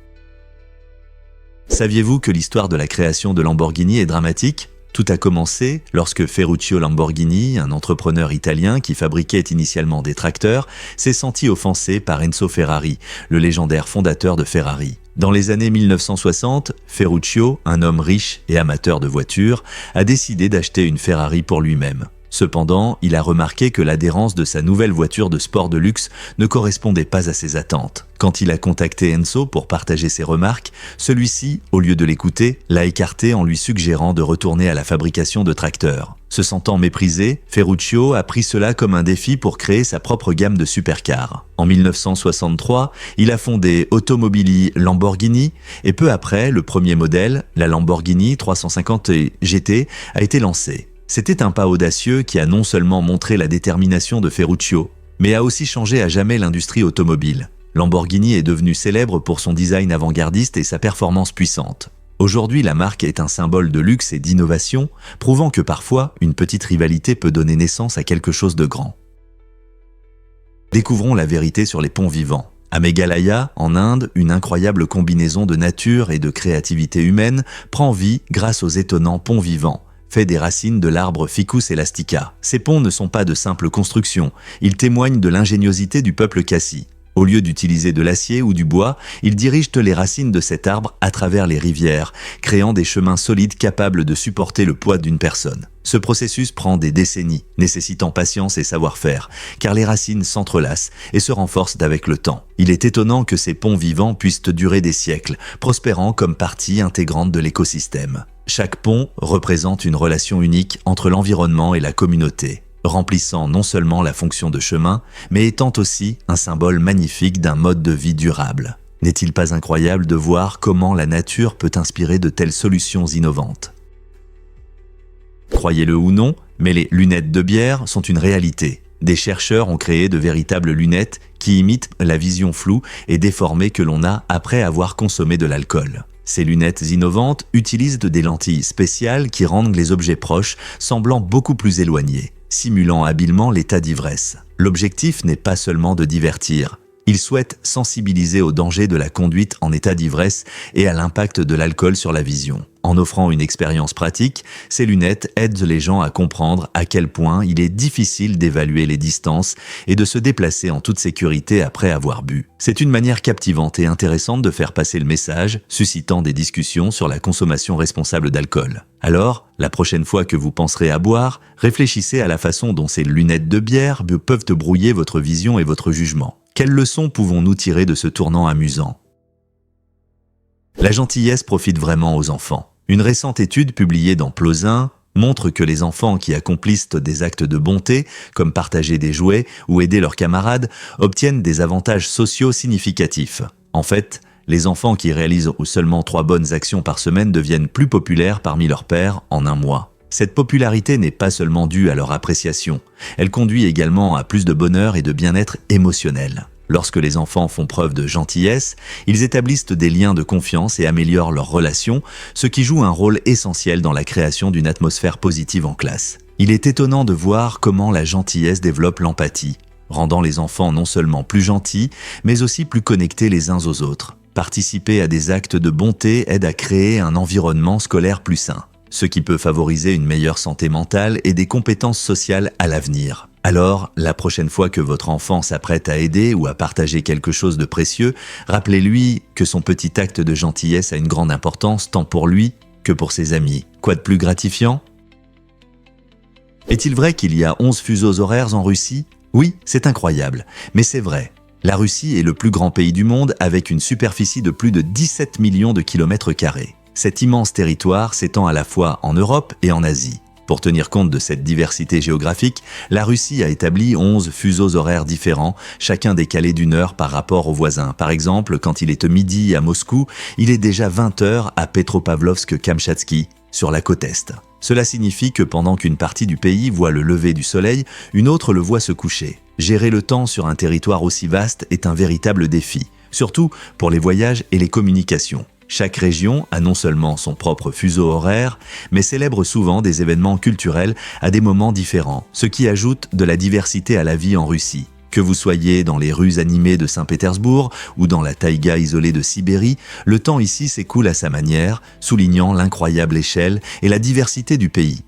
Saviez-vous que l'histoire de la création de Lamborghini est dramatique ? Tout a commencé lorsque Ferruccio Lamborghini, un entrepreneur italien qui fabriquait initialement des tracteurs, s'est senti offensé par Enzo Ferrari, le légendaire fondateur de Ferrari. Dans les années 1960, Ferruccio, un homme riche et amateur de voitures, a décidé d'acheter une Ferrari pour lui-même. Cependant, il a remarqué que l'adhérence de sa nouvelle voiture de sport de luxe ne correspondait pas à ses attentes. Quand il a contacté Enzo pour partager ses remarques, celui-ci, au lieu de l'écouter, l'a écarté en lui suggérant de retourner à la fabrication de tracteurs. Se sentant méprisé, Ferruccio a pris cela comme un défi pour créer sa propre gamme de supercars. En 1963, il a fondé Automobili Lamborghini et peu après, le premier modèle, la Lamborghini 350 GT, a été lancé. C'était un pas audacieux qui a non seulement montré la détermination de Ferruccio, mais a aussi changé à jamais l'industrie automobile. Lamborghini est devenu célèbre pour son design avant-gardiste et sa performance puissante. Aujourd'hui, la marque est un symbole de luxe et d'innovation, prouvant que parfois, une petite rivalité peut donner naissance à quelque chose de grand. Découvrons la vérité sur les ponts vivants. À Meghalaya, en Inde, une incroyable combinaison de nature et de créativité humaine prend vie grâce aux étonnants ponts vivants, faits des racines de l'arbre Ficus elastica. Ces ponts ne sont pas de simples constructions, ils témoignent de l'ingéniosité du peuple Khasi. Au lieu d'utiliser de l'acier ou du bois, ils dirigent les racines de cet arbre à travers les rivières, créant des chemins solides capables de supporter le poids d'une personne. Ce processus prend des décennies, nécessitant patience et savoir-faire, car les racines s'entrelacent et se renforcent avec le temps. Il est étonnant que ces ponts vivants puissent durer des siècles, prospérant comme partie intégrante de l'écosystème. Chaque pont représente une relation unique entre l'environnement et la communauté, remplissant non seulement la fonction de chemin, mais étant aussi un symbole magnifique d'un mode de vie durable. N'est-il pas incroyable de voir comment la nature peut inspirer de telles solutions innovantes ? Croyez-le ou non, mais les lunettes de bière sont une réalité. Des chercheurs ont créé de véritables lunettes qui imitent la vision floue et déformée que l'on a après avoir consommé de l'alcool. Ces lunettes innovantes utilisent des lentilles spéciales qui rendent les objets proches semblant beaucoup plus éloignés, simulant habilement l'état d'ivresse. L'objectif n'est pas seulement de divertir. Il souhaite sensibiliser au danger de la conduite en état d'ivresse et à l'impact de l'alcool sur la vision. En offrant une expérience pratique, ces lunettes aident les gens à comprendre à quel point il est difficile d'évaluer les distances et de se déplacer en toute sécurité après avoir bu. C'est une manière captivante et intéressante de faire passer le message, suscitant des discussions sur la consommation responsable d'alcool. Alors, la prochaine fois que vous penserez à boire, réfléchissez à la façon dont ces lunettes de bière peuvent brouiller votre vision et votre jugement. Quelles leçons pouvons-nous tirer de ce tournant amusant ? La gentillesse profite vraiment aux enfants. Une récente étude publiée dans PLOS ONE montre que les enfants qui accomplissent des actes de bonté, comme partager des jouets ou aider leurs camarades, obtiennent des avantages sociaux significatifs. En fait, les enfants qui réalisent seulement 3 bonnes actions par semaine deviennent plus populaires parmi leurs pairs en un mois. Cette popularité n'est pas seulement due à leur appréciation, elle conduit également à plus de bonheur et de bien-être émotionnel. Lorsque les enfants font preuve de gentillesse, ils établissent des liens de confiance et améliorent leurs relations, ce qui joue un rôle essentiel dans la création d'une atmosphère positive en classe. Il est étonnant de voir comment la gentillesse développe l'empathie, rendant les enfants non seulement plus gentils, mais aussi plus connectés les uns aux autres. Participer à des actes de bonté aide à créer un environnement scolaire plus sain, ce qui peut favoriser une meilleure santé mentale et des compétences sociales à l'avenir. Alors, la prochaine fois que votre enfant s'apprête à aider ou à partager quelque chose de précieux, rappelez-lui que son petit acte de gentillesse a une grande importance tant pour lui que pour ses amis. Quoi de plus gratifiant ? Est-il vrai qu'il y a 11 fuseaux horaires en Russie ? Oui, c'est incroyable, mais c'est vrai. La Russie est le plus grand pays du monde avec une superficie de plus de 17 millions de kilomètres carrés. Cet immense territoire s'étend à la fois en Europe et en Asie. Pour tenir compte de cette diversité géographique, la Russie a établi 11 fuseaux horaires différents, chacun décalé d'1 heure par rapport aux voisins. Par exemple, quand il est midi à Moscou, il est déjà 20 heures à Petropavlovsk-Kamchatsky, sur la côte Est. Cela signifie que pendant qu'une partie du pays voit le lever du soleil, une autre le voit se coucher. Gérer le temps sur un territoire aussi vaste est un véritable défi, surtout pour les voyages et les communications. Chaque région a non seulement son propre fuseau horaire, mais célèbre souvent des événements culturels à des moments différents, ce qui ajoute de la diversité à la vie en Russie. Que vous soyez dans les rues animées de Saint-Pétersbourg ou dans la taïga isolée de Sibérie, le temps ici s'écoule à sa manière, soulignant l'incroyable échelle et la diversité du pays.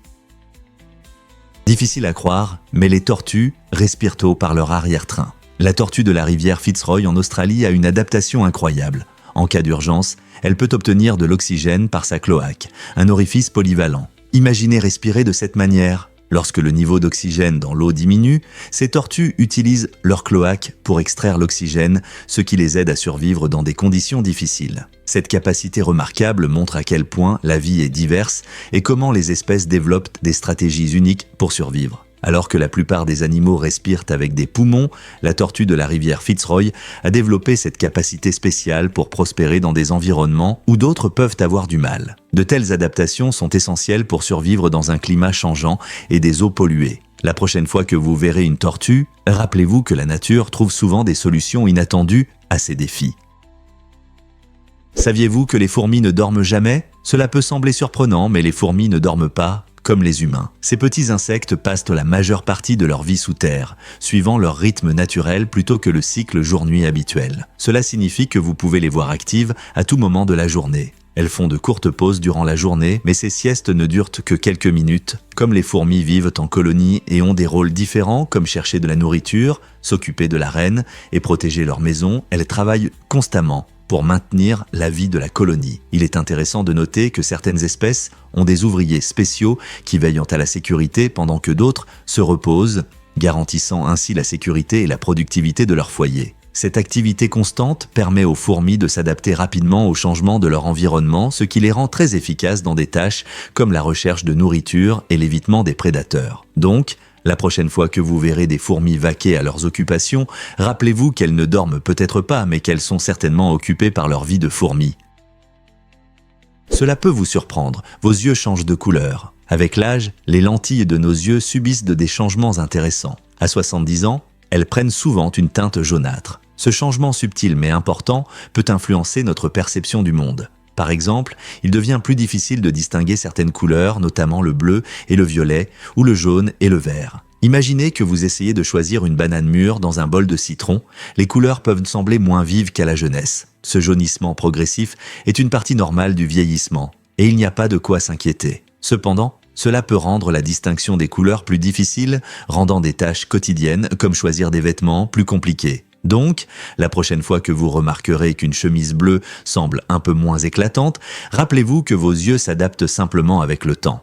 Difficile à croire, mais les tortues respirent eau par leur arrière-train. La tortue de la rivière Fitzroy en Australie a une adaptation incroyable. En cas d'urgence, elle peut obtenir de l'oxygène par sa cloaque, un orifice polyvalent. Imaginez respirer de cette manière. Lorsque le niveau d'oxygène dans l'eau diminue, ces tortues utilisent leur cloaque pour extraire l'oxygène, ce qui les aide à survivre dans des conditions difficiles. Cette capacité remarquable montre à quel point la vie est diverse et comment les espèces développent des stratégies uniques pour survivre. Alors que la plupart des animaux respirent avec des poumons, la tortue de la rivière Fitzroy a développé cette capacité spéciale pour prospérer dans des environnements où d'autres peuvent avoir du mal. De telles adaptations sont essentielles pour survivre dans un climat changeant et des eaux polluées. La prochaine fois que vous verrez une tortue, rappelez-vous que la nature trouve souvent des solutions inattendues à ces défis. Saviez-vous que les fourmis ne dorment jamais ? Cela peut sembler surprenant, mais les fourmis ne dorment pas comme les humains. Ces petits insectes passent la majeure partie de leur vie sous terre, suivant leur rythme naturel plutôt que le cycle jour-nuit habituel. Cela signifie que vous pouvez les voir actives à tout moment de la journée. Elles font de courtes pauses durant la journée, mais ces siestes ne durent que quelques minutes. Comme les fourmis vivent en colonie et ont des rôles différents comme chercher de la nourriture, s'occuper de la reine et protéger leur maison, elles travaillent constamment pour maintenir la vie de la colonie. Il est intéressant de noter que certaines espèces ont des ouvriers spéciaux qui veillent à la sécurité pendant que d'autres se reposent, garantissant ainsi la sécurité et la productivité de leur foyer. Cette activité constante permet aux fourmis de s'adapter rapidement aux changements de leur environnement, ce qui les rend très efficaces dans des tâches comme la recherche de nourriture et l'évitement des prédateurs. Donc, la prochaine fois que vous verrez des fourmis vaquer à leurs occupations, rappelez-vous qu'elles ne dorment peut-être pas, mais qu'elles sont certainement occupées par leur vie de fourmis. Cela peut vous surprendre, vos yeux changent de couleur. Avec l'âge, les lentilles de nos yeux subissent des changements intéressants. À 70 ans, elles prennent souvent une teinte jaunâtre. Ce changement subtil mais important peut influencer notre perception du monde. Par exemple, il devient plus difficile de distinguer certaines couleurs, notamment le bleu et le violet, ou le jaune et le vert. Imaginez que vous essayez de choisir une banane mûre dans un bol de citron. Les couleurs peuvent sembler moins vives qu'à la jeunesse. Ce jaunissement progressif est une partie normale du vieillissement, et il n'y a pas de quoi s'inquiéter. Cependant, cela peut rendre la distinction des couleurs plus difficile, rendant des tâches quotidiennes, comme choisir des vêtements, plus compliquées. Donc, la prochaine fois que vous remarquerez qu'une chemise bleue semble un peu moins éclatante, rappelez-vous que vos yeux s'adaptent simplement avec le temps.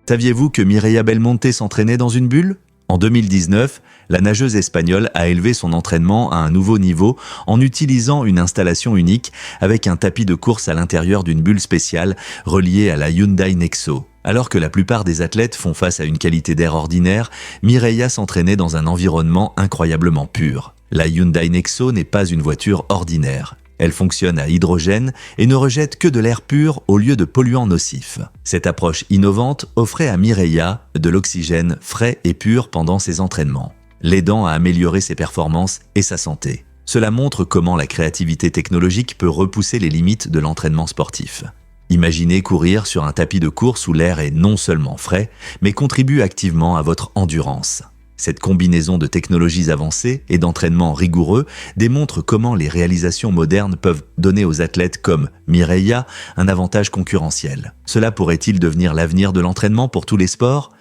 Saviez-vous que Mireia Belmonte s'entraînait dans une bulle ? En 2019, la nageuse espagnole a élevé son entraînement à un nouveau niveau en utilisant une installation unique avec un tapis de course à l'intérieur d'une bulle spéciale reliée à la Hyundai Nexo. Alors que la plupart des athlètes font face à une qualité d'air ordinaire, Mireia s'entraînait dans un environnement incroyablement pur. La Hyundai Nexo n'est pas une voiture ordinaire. Elle fonctionne à hydrogène et ne rejette que de l'air pur au lieu de polluants nocifs. Cette approche innovante offrait à Mireia de l'oxygène frais et pur pendant ses entraînements, l'aidant à améliorer ses performances et sa santé. Cela montre comment la créativité technologique peut repousser les limites de l'entraînement sportif. Imaginez courir sur un tapis de course où l'air est non seulement frais, mais contribue activement à votre endurance. Cette combinaison de technologies avancées et d'entraînement rigoureux démontre comment les réalisations modernes peuvent donner aux athlètes comme Mireia un avantage concurrentiel. Cela pourrait-il devenir l'avenir de l'entraînement pour tous les sports ?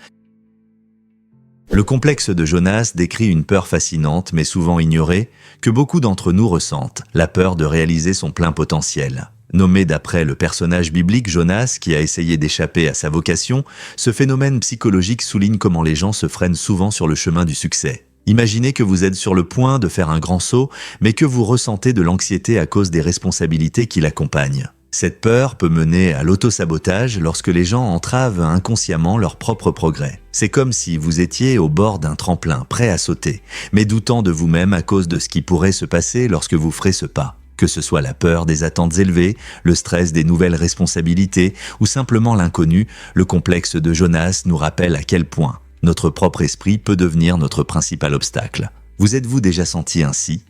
Le complexe de Jonas décrit une peur fascinante mais souvent ignorée que beaucoup d'entre nous ressentent, la peur de réaliser son plein potentiel. Nommé d'après le personnage biblique Jonas qui a essayé d'échapper à sa vocation, ce phénomène psychologique souligne comment les gens se freinent souvent sur le chemin du succès. Imaginez que vous êtes sur le point de faire un grand saut, mais que vous ressentez de l'anxiété à cause des responsabilités qui l'accompagnent. Cette peur peut mener à l'autosabotage lorsque les gens entravent inconsciemment leur propre progrès. C'est comme si vous étiez au bord d'un tremplin, prêt à sauter, mais doutant de vous-même à cause de ce qui pourrait se passer lorsque vous ferez ce pas. Que ce soit la peur des attentes élevées, le stress des nouvelles responsabilités ou simplement l'inconnu, le complexe de Jonas nous rappelle à quel point notre propre esprit peut devenir notre principal obstacle. Vous êtes-vous déjà senti ainsi ?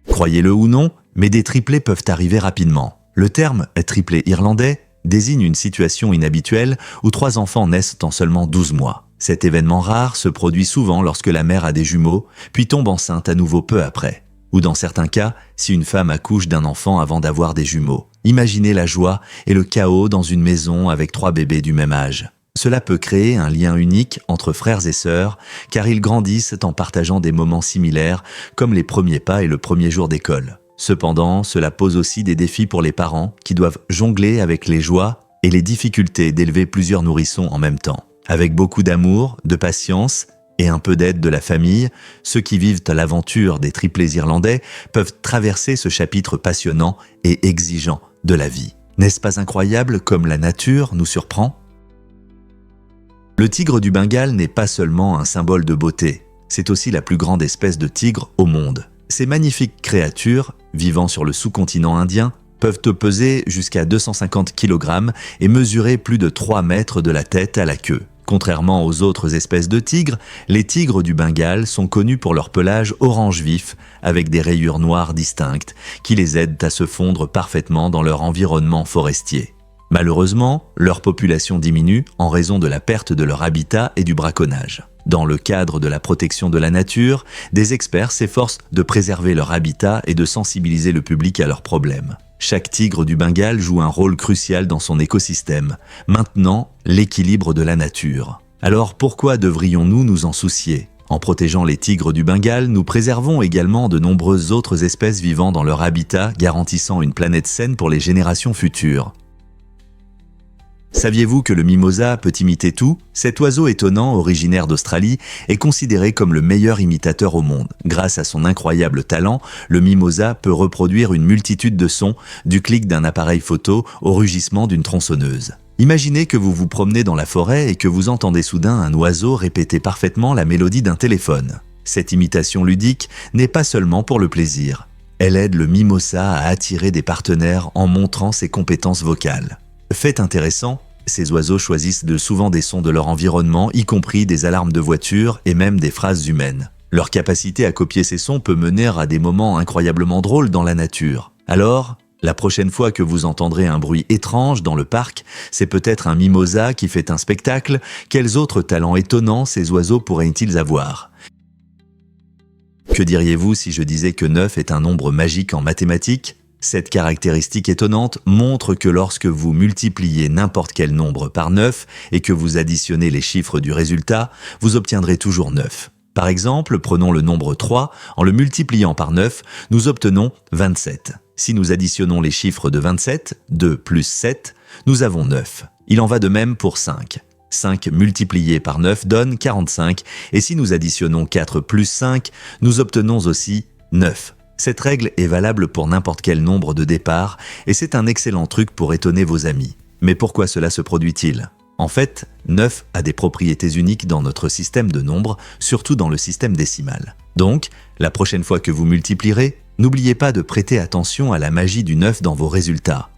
Croyez-le ou non, mais des triplés peuvent arriver rapidement. Le terme « triplé irlandais » désigne une situation inhabituelle où 3 enfants naissent en seulement 12 mois. Cet événement rare se produit souvent lorsque la mère a des jumeaux, puis tombe enceinte à nouveau peu après. Ou dans certains cas, si une femme accouche d'un enfant avant d'avoir des jumeaux. Imaginez la joie et le chaos dans une maison avec 3 bébés du même âge. Cela peut créer un lien unique entre frères et sœurs, car ils grandissent en partageant des moments similaires, comme les premiers pas et le premier jour d'école. Cependant, cela pose aussi des défis pour les parents qui doivent jongler avec les joies et les difficultés d'élever plusieurs nourrissons en même temps. Avec beaucoup d'amour, de patience et un peu d'aide de la famille, ceux qui vivent l'aventure des triplés irlandais peuvent traverser ce chapitre passionnant et exigeant de la vie. N'est-ce pas incroyable comme la nature nous surprend ? Le tigre du Bengale n'est pas seulement un symbole de beauté, c'est aussi la plus grande espèce de tigre au monde. Ces magnifiques créatures, vivant sur le sous-continent indien, peuvent peser jusqu'à 250 kg et mesurer plus de 3 mètres de la tête à la queue. Contrairement aux autres espèces de tigres, les tigres du Bengale sont connus pour leur pelage orange vif, avec des rayures noires distinctes, qui les aident à se fondre parfaitement dans leur environnement forestier. Malheureusement, leur population diminue en raison de la perte de leur habitat et du braconnage. Dans le cadre de la protection de la nature, des experts s'efforcent de préserver leur habitat et de sensibiliser le public à leurs problèmes. Chaque tigre du Bengale joue un rôle crucial dans son écosystème, maintenant l'équilibre de la nature. Alors pourquoi devrions-nous nous en soucier ? En protégeant les tigres du Bengale, nous préservons également de nombreuses autres espèces vivant dans leur habitat, garantissant une planète saine pour les générations futures. Saviez-vous que le mimosa peut imiter tout ? Cet oiseau étonnant, originaire d'Australie, est considéré comme le meilleur imitateur au monde. Grâce à son incroyable talent, le mimosa peut reproduire une multitude de sons, du clic d'un appareil photo au rugissement d'une tronçonneuse. Imaginez que vous vous promenez dans la forêt et que vous entendez soudain un oiseau répéter parfaitement la mélodie d'un téléphone. Cette imitation ludique n'est pas seulement pour le plaisir. Elle aide le mimosa à attirer des partenaires en montrant ses compétences vocales. Fait intéressant, ces oiseaux choisissent souvent des sons de leur environnement, y compris des alarmes de voiture et même des phrases humaines. Leur capacité à copier ces sons peut mener à des moments incroyablement drôles dans la nature. Alors, la prochaine fois que vous entendrez un bruit étrange dans le parc, c'est peut-être un mimosa qui fait un spectacle. Quels autres talents étonnants ces oiseaux pourraient-ils avoir? Que diriez-vous si je disais que 9 est un nombre magique en mathématiques? Cette caractéristique étonnante montre que lorsque vous multipliez n'importe quel nombre par 9 et que vous additionnez les chiffres du résultat, vous obtiendrez toujours 9. Par exemple, prenons le nombre 3, en le multipliant par 9, nous obtenons 27. Si nous additionnons les chiffres de 27, 2 plus 7, nous avons 9. Il en va de même pour 5. 5 multiplié par 9 donne 45, et si nous additionnons 4 plus 5, nous obtenons aussi 9. Cette règle est valable pour n'importe quel nombre de départ, et c'est un excellent truc pour étonner vos amis. Mais pourquoi cela se produit-il? En fait, 9 a des propriétés uniques dans notre système de nombres, surtout dans le système décimal. Donc, la prochaine fois que vous multiplierez, n'oubliez pas de prêter attention à la magie du 9 dans vos résultats.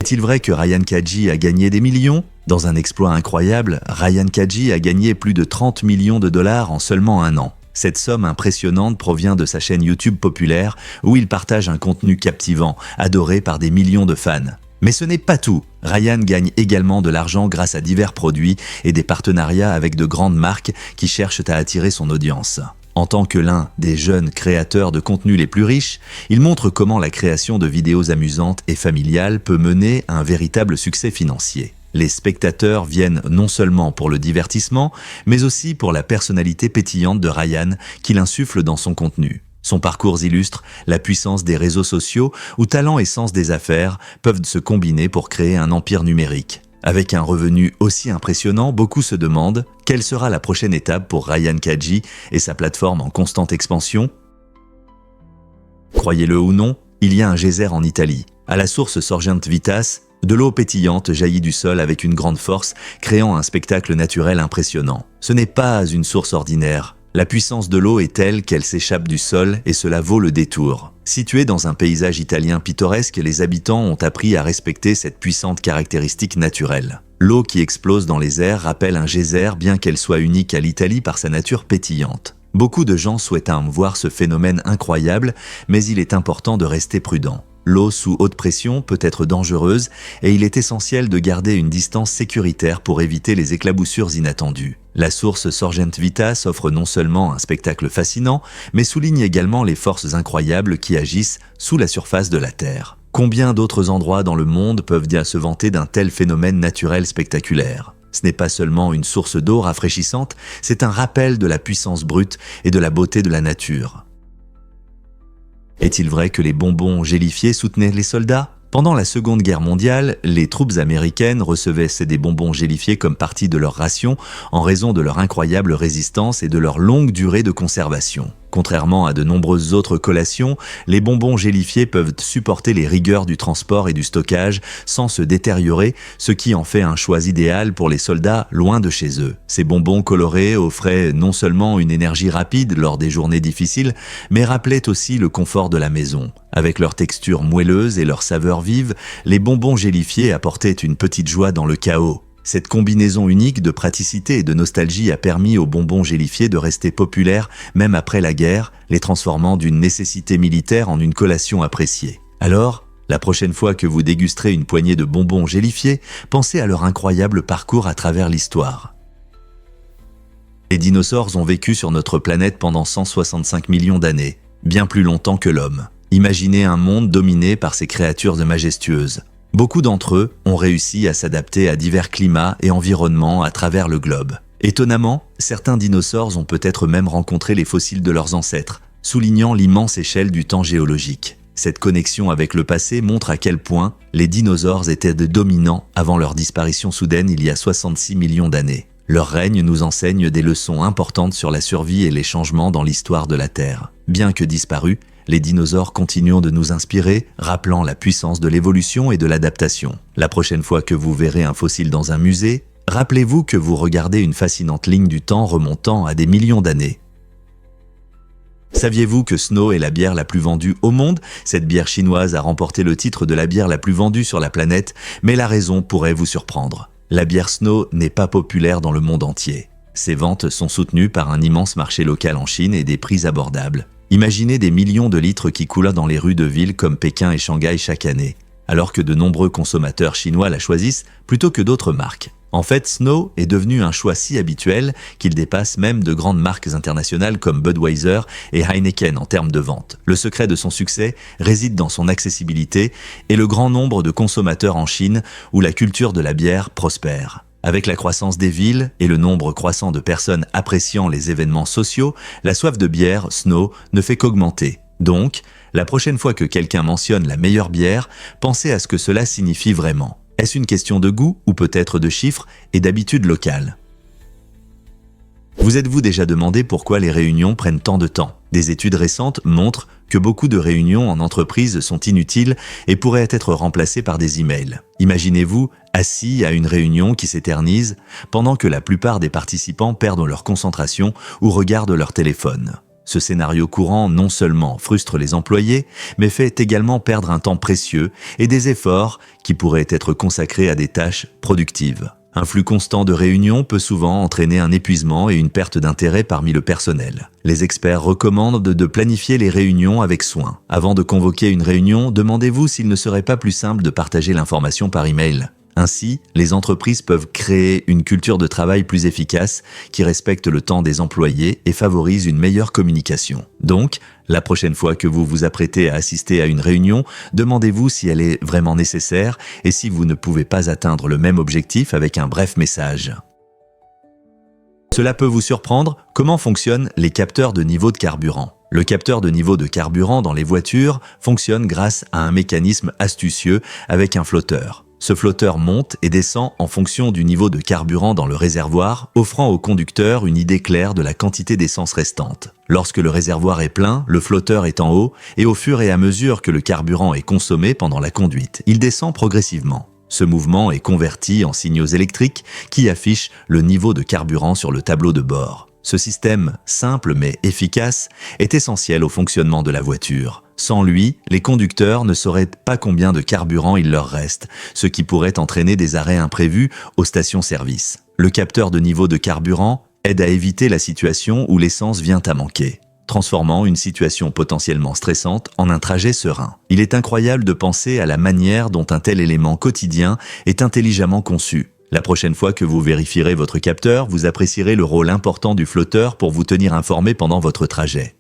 Est-il vrai que Ryan Kaji a gagné des millions? Dans un exploit incroyable, Ryan Kaji a gagné plus de 30 millions de dollars en seulement un an. Cette somme impressionnante provient de sa chaîne YouTube populaire où il partage un contenu captivant, adoré par des millions de fans. Mais ce n'est pas tout. Ryan gagne également de l'argent grâce à divers produits et des partenariats avec de grandes marques qui cherchent à attirer son audience. En tant que l'un des jeunes créateurs de contenu les plus riches, il montre comment la création de vidéos amusantes et familiales peut mener à un véritable succès financier. Les spectateurs viennent non seulement pour le divertissement, mais aussi pour la personnalité pétillante de Ryan qu'il insuffle dans son contenu. Son parcours illustre la puissance des réseaux sociaux où talent et sens des affaires peuvent se combiner pour créer un empire numérique. Avec un revenu aussi impressionnant, beaucoup se demandent quelle sera la prochaine étape pour Ryan Kaji et sa plateforme en constante expansion. Croyez-le ou non, il y a un geyser en Italie. À la source Sorgente Vitas, de l'eau pétillante jaillit du sol avec une grande force, créant un spectacle naturel impressionnant. Ce n'est pas une source ordinaire. La puissance de l'eau est telle qu'elle s'échappe du sol et cela vaut le détour. Situé dans un paysage italien pittoresque, les habitants ont appris à respecter cette puissante caractéristique naturelle. L'eau qui explose dans les airs rappelle un geyser bien qu'elle soit unique à l'Italie par sa nature pétillante. Beaucoup de gens souhaitent voir ce phénomène incroyable, mais il est important de rester prudent. L'eau sous haute pression peut être dangereuse et il est essentiel de garder une distance sécuritaire pour éviter les éclaboussures inattendues. La source Sorgente Vitas offre non seulement un spectacle fascinant, mais souligne également les forces incroyables qui agissent sous la surface de la Terre. Combien d'autres endroits dans le monde peuvent bien se vanter d'un tel phénomène naturel spectaculaire? Ce n'est pas seulement une source d'eau rafraîchissante, c'est un rappel de la puissance brute et de la beauté de la nature. Est-il vrai que les bonbons gélifiés soutenaient les soldats? Pendant la Seconde Guerre mondiale, les troupes américaines recevaient des bonbons gélifiés comme partie de leur ration en raison de leur incroyable résistance et de leur longue durée de conservation. Contrairement à de nombreuses autres collations, les bonbons gélifiés peuvent supporter les rigueurs du transport et du stockage sans se détériorer, ce qui en fait un choix idéal pour les soldats loin de chez eux. Ces bonbons colorés offraient non seulement une énergie rapide lors des journées difficiles, mais rappelaient aussi le confort de la maison. Avec leur texture moelleuse et leur saveur vive, les bonbons gélifiés apportaient une petite joie dans le chaos. Cette combinaison unique de praticité et de nostalgie a permis aux bonbons gélifiés de rester populaires même après la guerre, les transformant d'une nécessité militaire en une collation appréciée. Alors, la prochaine fois que vous dégusterez une poignée de bonbons gélifiés, pensez à leur incroyable parcours à travers l'histoire. Les dinosaures ont vécu sur notre planète pendant 165 millions d'années, bien plus longtemps que l'homme. Imaginez un monde dominé par ces créatures majestueuses. Beaucoup d'entre eux ont réussi à s'adapter à divers climats et environnements à travers le globe. Étonnamment, certains dinosaures ont peut-être même rencontré les fossiles de leurs ancêtres, soulignant l'immense échelle du temps géologique. Cette connexion avec le passé montre à quel point les dinosaures étaient de dominants avant leur disparition soudaine il y a 66 millions d'années. Leur règne nous enseigne des leçons importantes sur la survie et les changements dans l'histoire de la Terre. Bien que disparus, les dinosaures continuent de nous inspirer, rappelant la puissance de l'évolution et de l'adaptation. La prochaine fois que vous verrez un fossile dans un musée, rappelez-vous que vous regardez une fascinante ligne du temps remontant à des millions d'années. Saviez-vous que Snow est la bière la plus vendue au monde? Cette bière chinoise a remporté le titre de la bière la plus vendue sur la planète, mais la raison pourrait vous surprendre. La bière Snow n'est pas populaire dans le monde entier. Ses ventes sont soutenues par un immense marché local en Chine et des prix abordables. Imaginez des millions de litres qui coulent dans les rues de villes comme Pékin et Shanghai chaque année, alors que de nombreux consommateurs chinois la choisissent plutôt que d'autres marques. En fait, Snow est devenu un choix si habituel qu'il dépasse même de grandes marques internationales comme Budweiser et Heineken en termes de vente. Le secret de son succès réside dans son accessibilité et le grand nombre de consommateurs en Chine où la culture de la bière prospère. Avec la croissance des villes et le nombre croissant de personnes appréciant les événements sociaux, la soif de bière Snow ne fait qu'augmenter. Donc, la prochaine fois que quelqu'un mentionne la meilleure bière, pensez à ce que cela signifie vraiment. Est-ce une question de goût ou peut-être de chiffres et d'habitudes locales? Vous êtes-vous déjà demandé pourquoi les réunions prennent tant de temps? Des études récentes montrent que beaucoup de réunions en entreprise sont inutiles et pourraient être remplacées par des emails. Imaginez-vous assis à une réunion qui s'éternise pendant que la plupart des participants perdent leur concentration ou regardent leur téléphone. Ce scénario courant non seulement frustre les employés, mais fait également perdre un temps précieux et des efforts qui pourraient être consacrés à des tâches productives. Un flux constant de réunions peut souvent entraîner un épuisement et une perte d'intérêt parmi le personnel. Les experts recommandent de planifier les réunions avec soin. Avant de convoquer une réunion, demandez-vous s'il ne serait pas plus simple de partager l'information par email. Ainsi, les entreprises peuvent créer une culture de travail plus efficace qui respecte le temps des employés et favorise une meilleure communication. Donc, la prochaine fois que vous vous apprêtez à assister à une réunion, demandez-vous si elle est vraiment nécessaire et si vous ne pouvez pas atteindre le même objectif avec un bref message. Cela peut vous surprendre, comment fonctionnent les capteurs de niveau de carburant? Le capteur de niveau de carburant dans les voitures fonctionne grâce à un mécanisme astucieux avec un flotteur. Ce flotteur monte et descend en fonction du niveau de carburant dans le réservoir, offrant au conducteur une idée claire de la quantité d'essence restante. Lorsque le réservoir est plein, le flotteur est en haut et au fur et à mesure que le carburant est consommé pendant la conduite, il descend progressivement. Ce mouvement est converti en signaux électriques qui affichent le niveau de carburant sur le tableau de bord. Ce système, simple mais efficace, est essentiel au fonctionnement de la voiture. Sans lui, les conducteurs ne sauraient pas combien de carburant il leur reste, ce qui pourrait entraîner des arrêts imprévus aux stations-service. Le capteur de niveau de carburant aide à éviter la situation où l'essence vient à manquer, transformant une situation potentiellement stressante en un trajet serein. Il est incroyable de penser à la manière dont un tel élément quotidien est intelligemment conçu. La prochaine fois que vous vérifierez votre capteur, vous apprécierez le rôle important du flotteur pour vous tenir informé pendant votre trajet.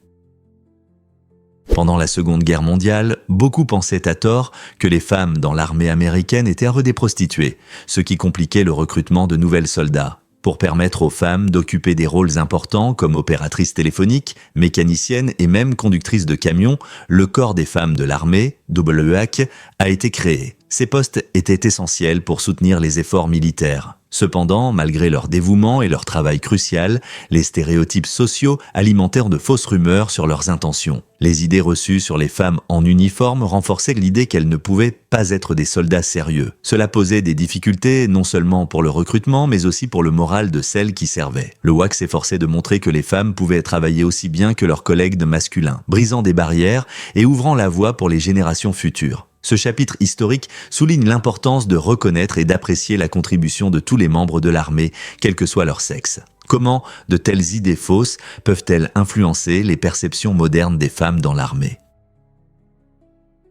Pendant la Seconde Guerre mondiale, beaucoup pensaient à tort que les femmes dans l'armée américaine étaient des prostituées, ce qui compliquait le recrutement de nouvelles soldats. Pour permettre aux femmes d'occuper des rôles importants comme opératrices téléphoniques, mécaniciennes et même conductrices de camions, le corps des femmes de l'armée, WEAC, a été créé. Ces postes étaient essentiels pour soutenir les efforts militaires. Cependant, malgré leur dévouement et leur travail crucial, les stéréotypes sociaux alimentèrent de fausses rumeurs sur leurs intentions. Les idées reçues sur les femmes en uniforme renforçaient l'idée qu'elles ne pouvaient pas être des soldats sérieux. Cela posait des difficultés non seulement pour le recrutement, mais aussi pour le moral de celles qui servaient. Le WAC s'efforçait de montrer que les femmes pouvaient travailler aussi bien que leurs collègues masculins, brisant des barrières et ouvrant la voie pour les générations futures. Ce chapitre historique souligne l'importance de reconnaître et d'apprécier la contribution de tous les membres de l'armée, quel que soit leur sexe. Comment de telles idées fausses peuvent-elles influencer les perceptions modernes des femmes dans l'armée?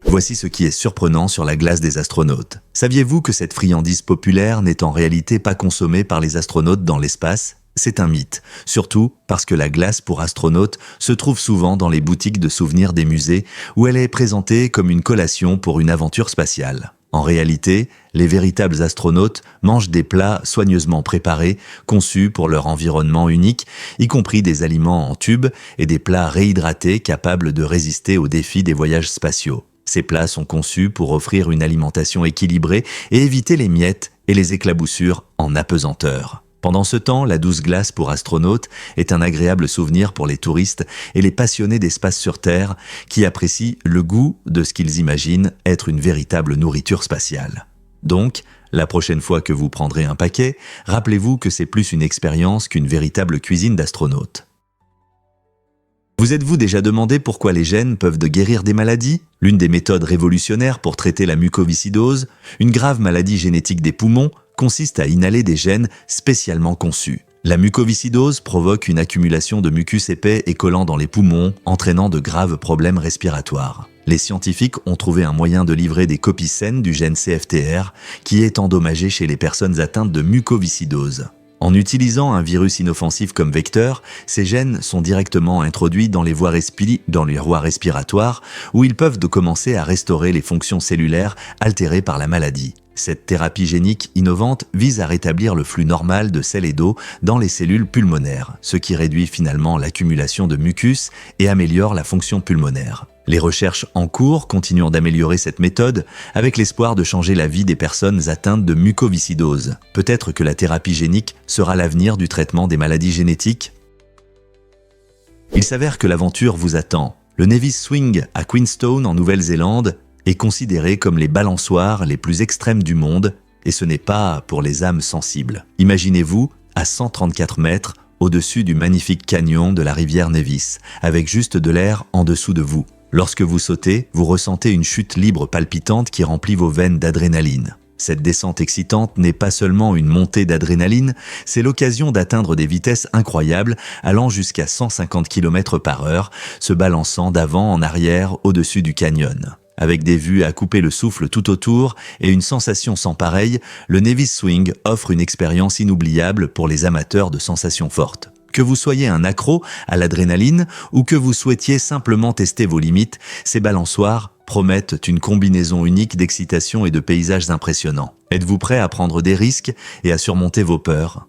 Voici ce qui est surprenant sur la glace des astronautes. Saviez-vous que cette friandise populaire n'est en réalité pas consommée par les astronautes dans l'espace ? C'est un mythe, surtout parce que la glace pour astronautes se trouve souvent dans les boutiques de souvenirs des musées où elle est présentée comme une collation pour une aventure spatiale. En réalité, les véritables astronautes mangent des plats soigneusement préparés, conçus pour leur environnement unique, y compris des aliments en tube et des plats réhydratés capables de résister aux défis des voyages spatiaux. Ces plats sont conçus pour offrir une alimentation équilibrée et éviter les miettes et les éclaboussures en apesanteur. Pendant ce temps, la douce glace pour astronautes est un agréable souvenir pour les touristes et les passionnés d'espace sur Terre qui apprécient le goût de ce qu'ils imaginent être une véritable nourriture spatiale. Donc, la prochaine fois que vous prendrez un paquet, rappelez-vous que c'est plus une expérience qu'une véritable cuisine d'astronaute. Vous êtes-vous déjà demandé pourquoi les gènes peuvent guérir des maladies? L'une des méthodes révolutionnaires pour traiter la mucoviscidose, une grave maladie génétique des poumons, consiste à inhaler des gènes spécialement conçus. La mucoviscidose provoque une accumulation de mucus épais et collant dans les poumons, entraînant de graves problèmes respiratoires. Les scientifiques ont trouvé un moyen de livrer des copies saines du gène CFTR qui est endommagé chez les personnes atteintes de mucoviscidose. En utilisant un virus inoffensif comme vecteur, ces gènes sont directement introduits dans les voies respiratoires où ils peuvent commencer à restaurer les fonctions cellulaires altérées par la maladie. Cette thérapie génique innovante vise à rétablir le flux normal de sel et d'eau dans les cellules pulmonaires, ce qui réduit finalement l'accumulation de mucus et améliore la fonction pulmonaire. Les recherches en cours continuent d'améliorer cette méthode avec l'espoir de changer la vie des personnes atteintes de mucoviscidose. Peut-être que la thérapie génique sera l'avenir du traitement des maladies génétiques. Il s'avère que l'aventure vous attend. Le Nevis Swing à Queenstown en Nouvelle-Zélande est considéré comme les balançoires les plus extrêmes du monde et ce n'est pas pour les âmes sensibles. Imaginez-vous à 134 mètres au-dessus du magnifique canyon de la rivière Nevis, avec juste de l'air en dessous de vous. Lorsque vous sautez, vous ressentez une chute libre palpitante qui remplit vos veines d'adrénaline. Cette descente excitante n'est pas seulement une montée d'adrénaline, c'est l'occasion d'atteindre des vitesses incroyables allant jusqu'à 150 km/h, se balançant d'avant en arrière au-dessus du canyon. Avec des vues à couper le souffle tout autour et une sensation sans pareille, le Nevis Swing offre une expérience inoubliable pour les amateurs de sensations fortes. Que vous soyez un accro à l'adrénaline ou que vous souhaitiez simplement tester vos limites, ces balançoires promettent une combinaison unique d'excitation et de paysages impressionnants. Êtes-vous prêt à prendre des risques et à surmonter vos peurs ?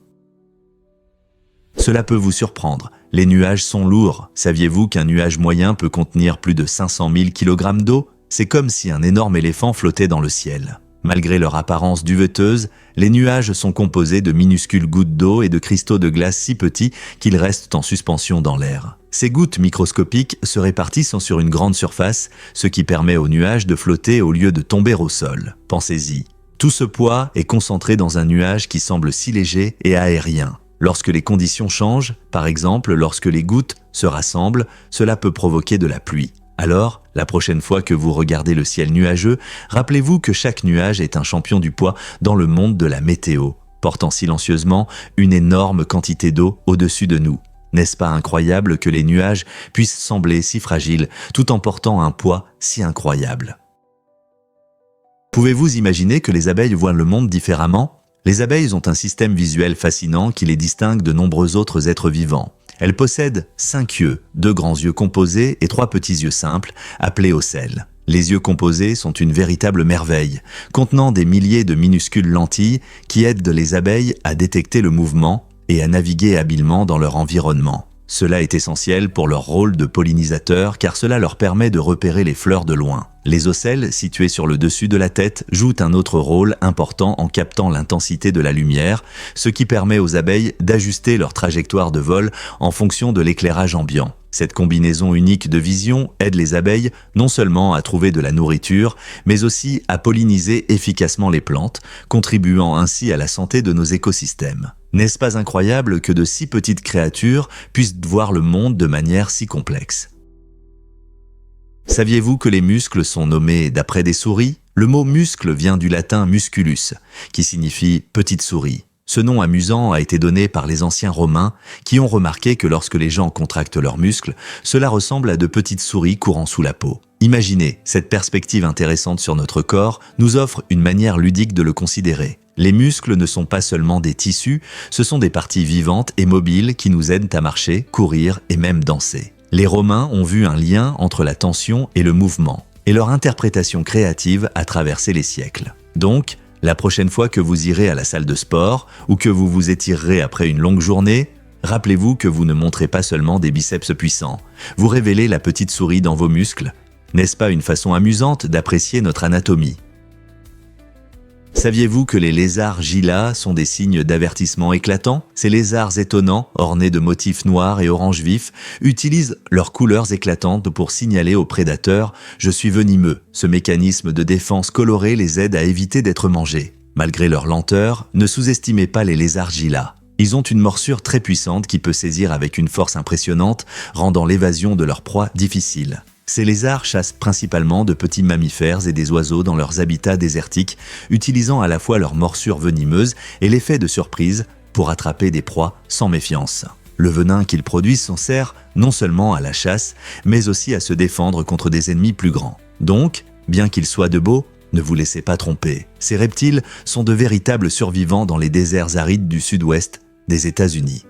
Cela peut vous surprendre. Les nuages sont lourds. Saviez-vous qu'un nuage moyen peut contenir plus de 500 000 kg d'eau ? C'est comme si un énorme éléphant flottait dans le ciel. Malgré leur apparence duveteuse, les nuages sont composés de minuscules gouttes d'eau et de cristaux de glace si petits qu'ils restent en suspension dans l'air. Ces gouttes microscopiques se répartissent sur une grande surface, ce qui permet aux nuages de flotter au lieu de tomber au sol. Pensez-y. Tout ce poids est concentré dans un nuage qui semble si léger et aérien. Lorsque les conditions changent, par exemple lorsque les gouttes se rassemblent, cela peut provoquer de la pluie. Alors, la prochaine fois que vous regardez le ciel nuageux, rappelez-vous que chaque nuage est un champion du poids dans le monde de la météo, portant silencieusement une énorme quantité d'eau au-dessus de nous. N'est-ce pas incroyable que les nuages puissent sembler si fragiles tout en portant un poids si incroyable ? Pouvez-vous imaginer que les abeilles voient le monde différemment ? Les abeilles ont un système visuel fascinant qui les distingue de nombreux autres êtres vivants. Elles possèdent 5 yeux, 2 grands yeux composés et 3 petits yeux simples, appelés ocelles. Les yeux composés sont une véritable merveille, contenant des milliers de minuscules lentilles qui aident les abeilles à détecter le mouvement et à naviguer habilement dans leur environnement. Cela est essentiel pour leur rôle de pollinisateur car cela leur permet de repérer les fleurs de loin. Les ocelles, situées sur le dessus de la tête, jouent un autre rôle important en captant l'intensité de la lumière, ce qui permet aux abeilles d'ajuster leur trajectoire de vol en fonction de l'éclairage ambiant. Cette combinaison unique de vision aide les abeilles non seulement à trouver de la nourriture, mais aussi à polliniser efficacement les plantes, contribuant ainsi à la santé de nos écosystèmes. N'est-ce pas incroyable que de si petites créatures puissent voir le monde de manière si complexe ? Saviez-vous que les muscles sont nommés d'après des souris ? Le mot muscle vient du latin musculus, qui signifie petite souris. Ce nom amusant a été donné par les anciens Romains qui ont remarqué que lorsque les gens contractent leurs muscles, cela ressemble à de petites souris courant sous la peau. Imaginez, cette perspective intéressante sur notre corps nous offre une manière ludique de le considérer. Les muscles ne sont pas seulement des tissus, ce sont des parties vivantes et mobiles qui nous aident à marcher, courir et même danser. Les Romains ont vu un lien entre la tension et le mouvement, et leur interprétation créative a traversé les siècles. Donc, la prochaine fois que vous irez à la salle de sport ou que vous vous étirerez après une longue journée, rappelez-vous que vous ne montrez pas seulement des biceps puissants, vous révélez la petite souris dans vos muscles. N'est-ce pas une façon amusante d'apprécier notre anatomie ? Saviez-vous que les lézards gillas sont des signes d'avertissement éclatants ? Ces lézards étonnants, ornés de motifs noirs et orange vif, utilisent leurs couleurs éclatantes pour signaler aux prédateurs « Je suis venimeux ». Ce mécanisme de défense coloré les aide à éviter d'être mangés. Malgré leur lenteur, ne sous-estimez pas les lézards gillas. Ils ont une morsure très puissante qui peut saisir avec une force impressionnante, rendant l'évasion de leur proie difficile. Ces lézards chassent principalement de petits mammifères et des oiseaux dans leurs habitats désertiques, utilisant à la fois leur morsure venimeuse et l'effet de surprise pour attraper des proies sans méfiance. Le venin qu'ils produisent s'en sert non seulement à la chasse, mais aussi à se défendre contre des ennemis plus grands. Donc, bien qu'ils soient de beaux, ne vous laissez pas tromper. Ces reptiles sont de véritables survivants dans les déserts arides du sud-ouest des États-Unis.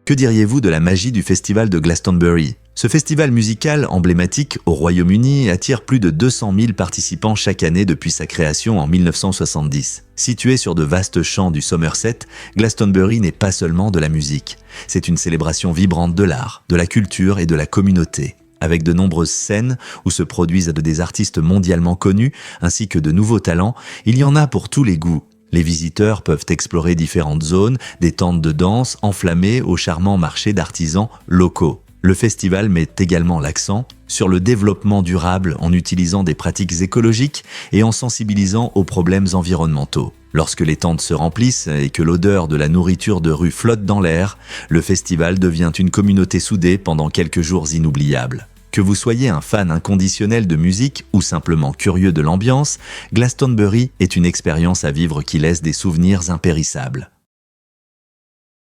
Que diriez-vous de la magie du festival de Glastonbury? Ce festival musical emblématique au Royaume-Uni attire plus de 200 000 participants chaque année depuis sa création en 1970. Situé sur de vastes champs du Somerset, Glastonbury n'est pas seulement de la musique. C'est une célébration vibrante de l'art, de la culture et de la communauté. Avec de nombreuses scènes où se produisent des artistes mondialement connus ainsi que de nouveaux talents, il y en a pour tous les goûts. Les visiteurs peuvent explorer différentes zones, des tentes de danse enflammées aux charmants marchés d'artisans locaux. Le festival met également l'accent sur le développement durable en utilisant des pratiques écologiques et en sensibilisant aux problèmes environnementaux. Lorsque les tentes se remplissent et que l'odeur de la nourriture de rue flotte dans l'air, le festival devient une communauté soudée pendant quelques jours inoubliables. Que vous soyez un fan inconditionnel de musique ou simplement curieux de l'ambiance, Glastonbury est une expérience à vivre qui laisse des souvenirs impérissables.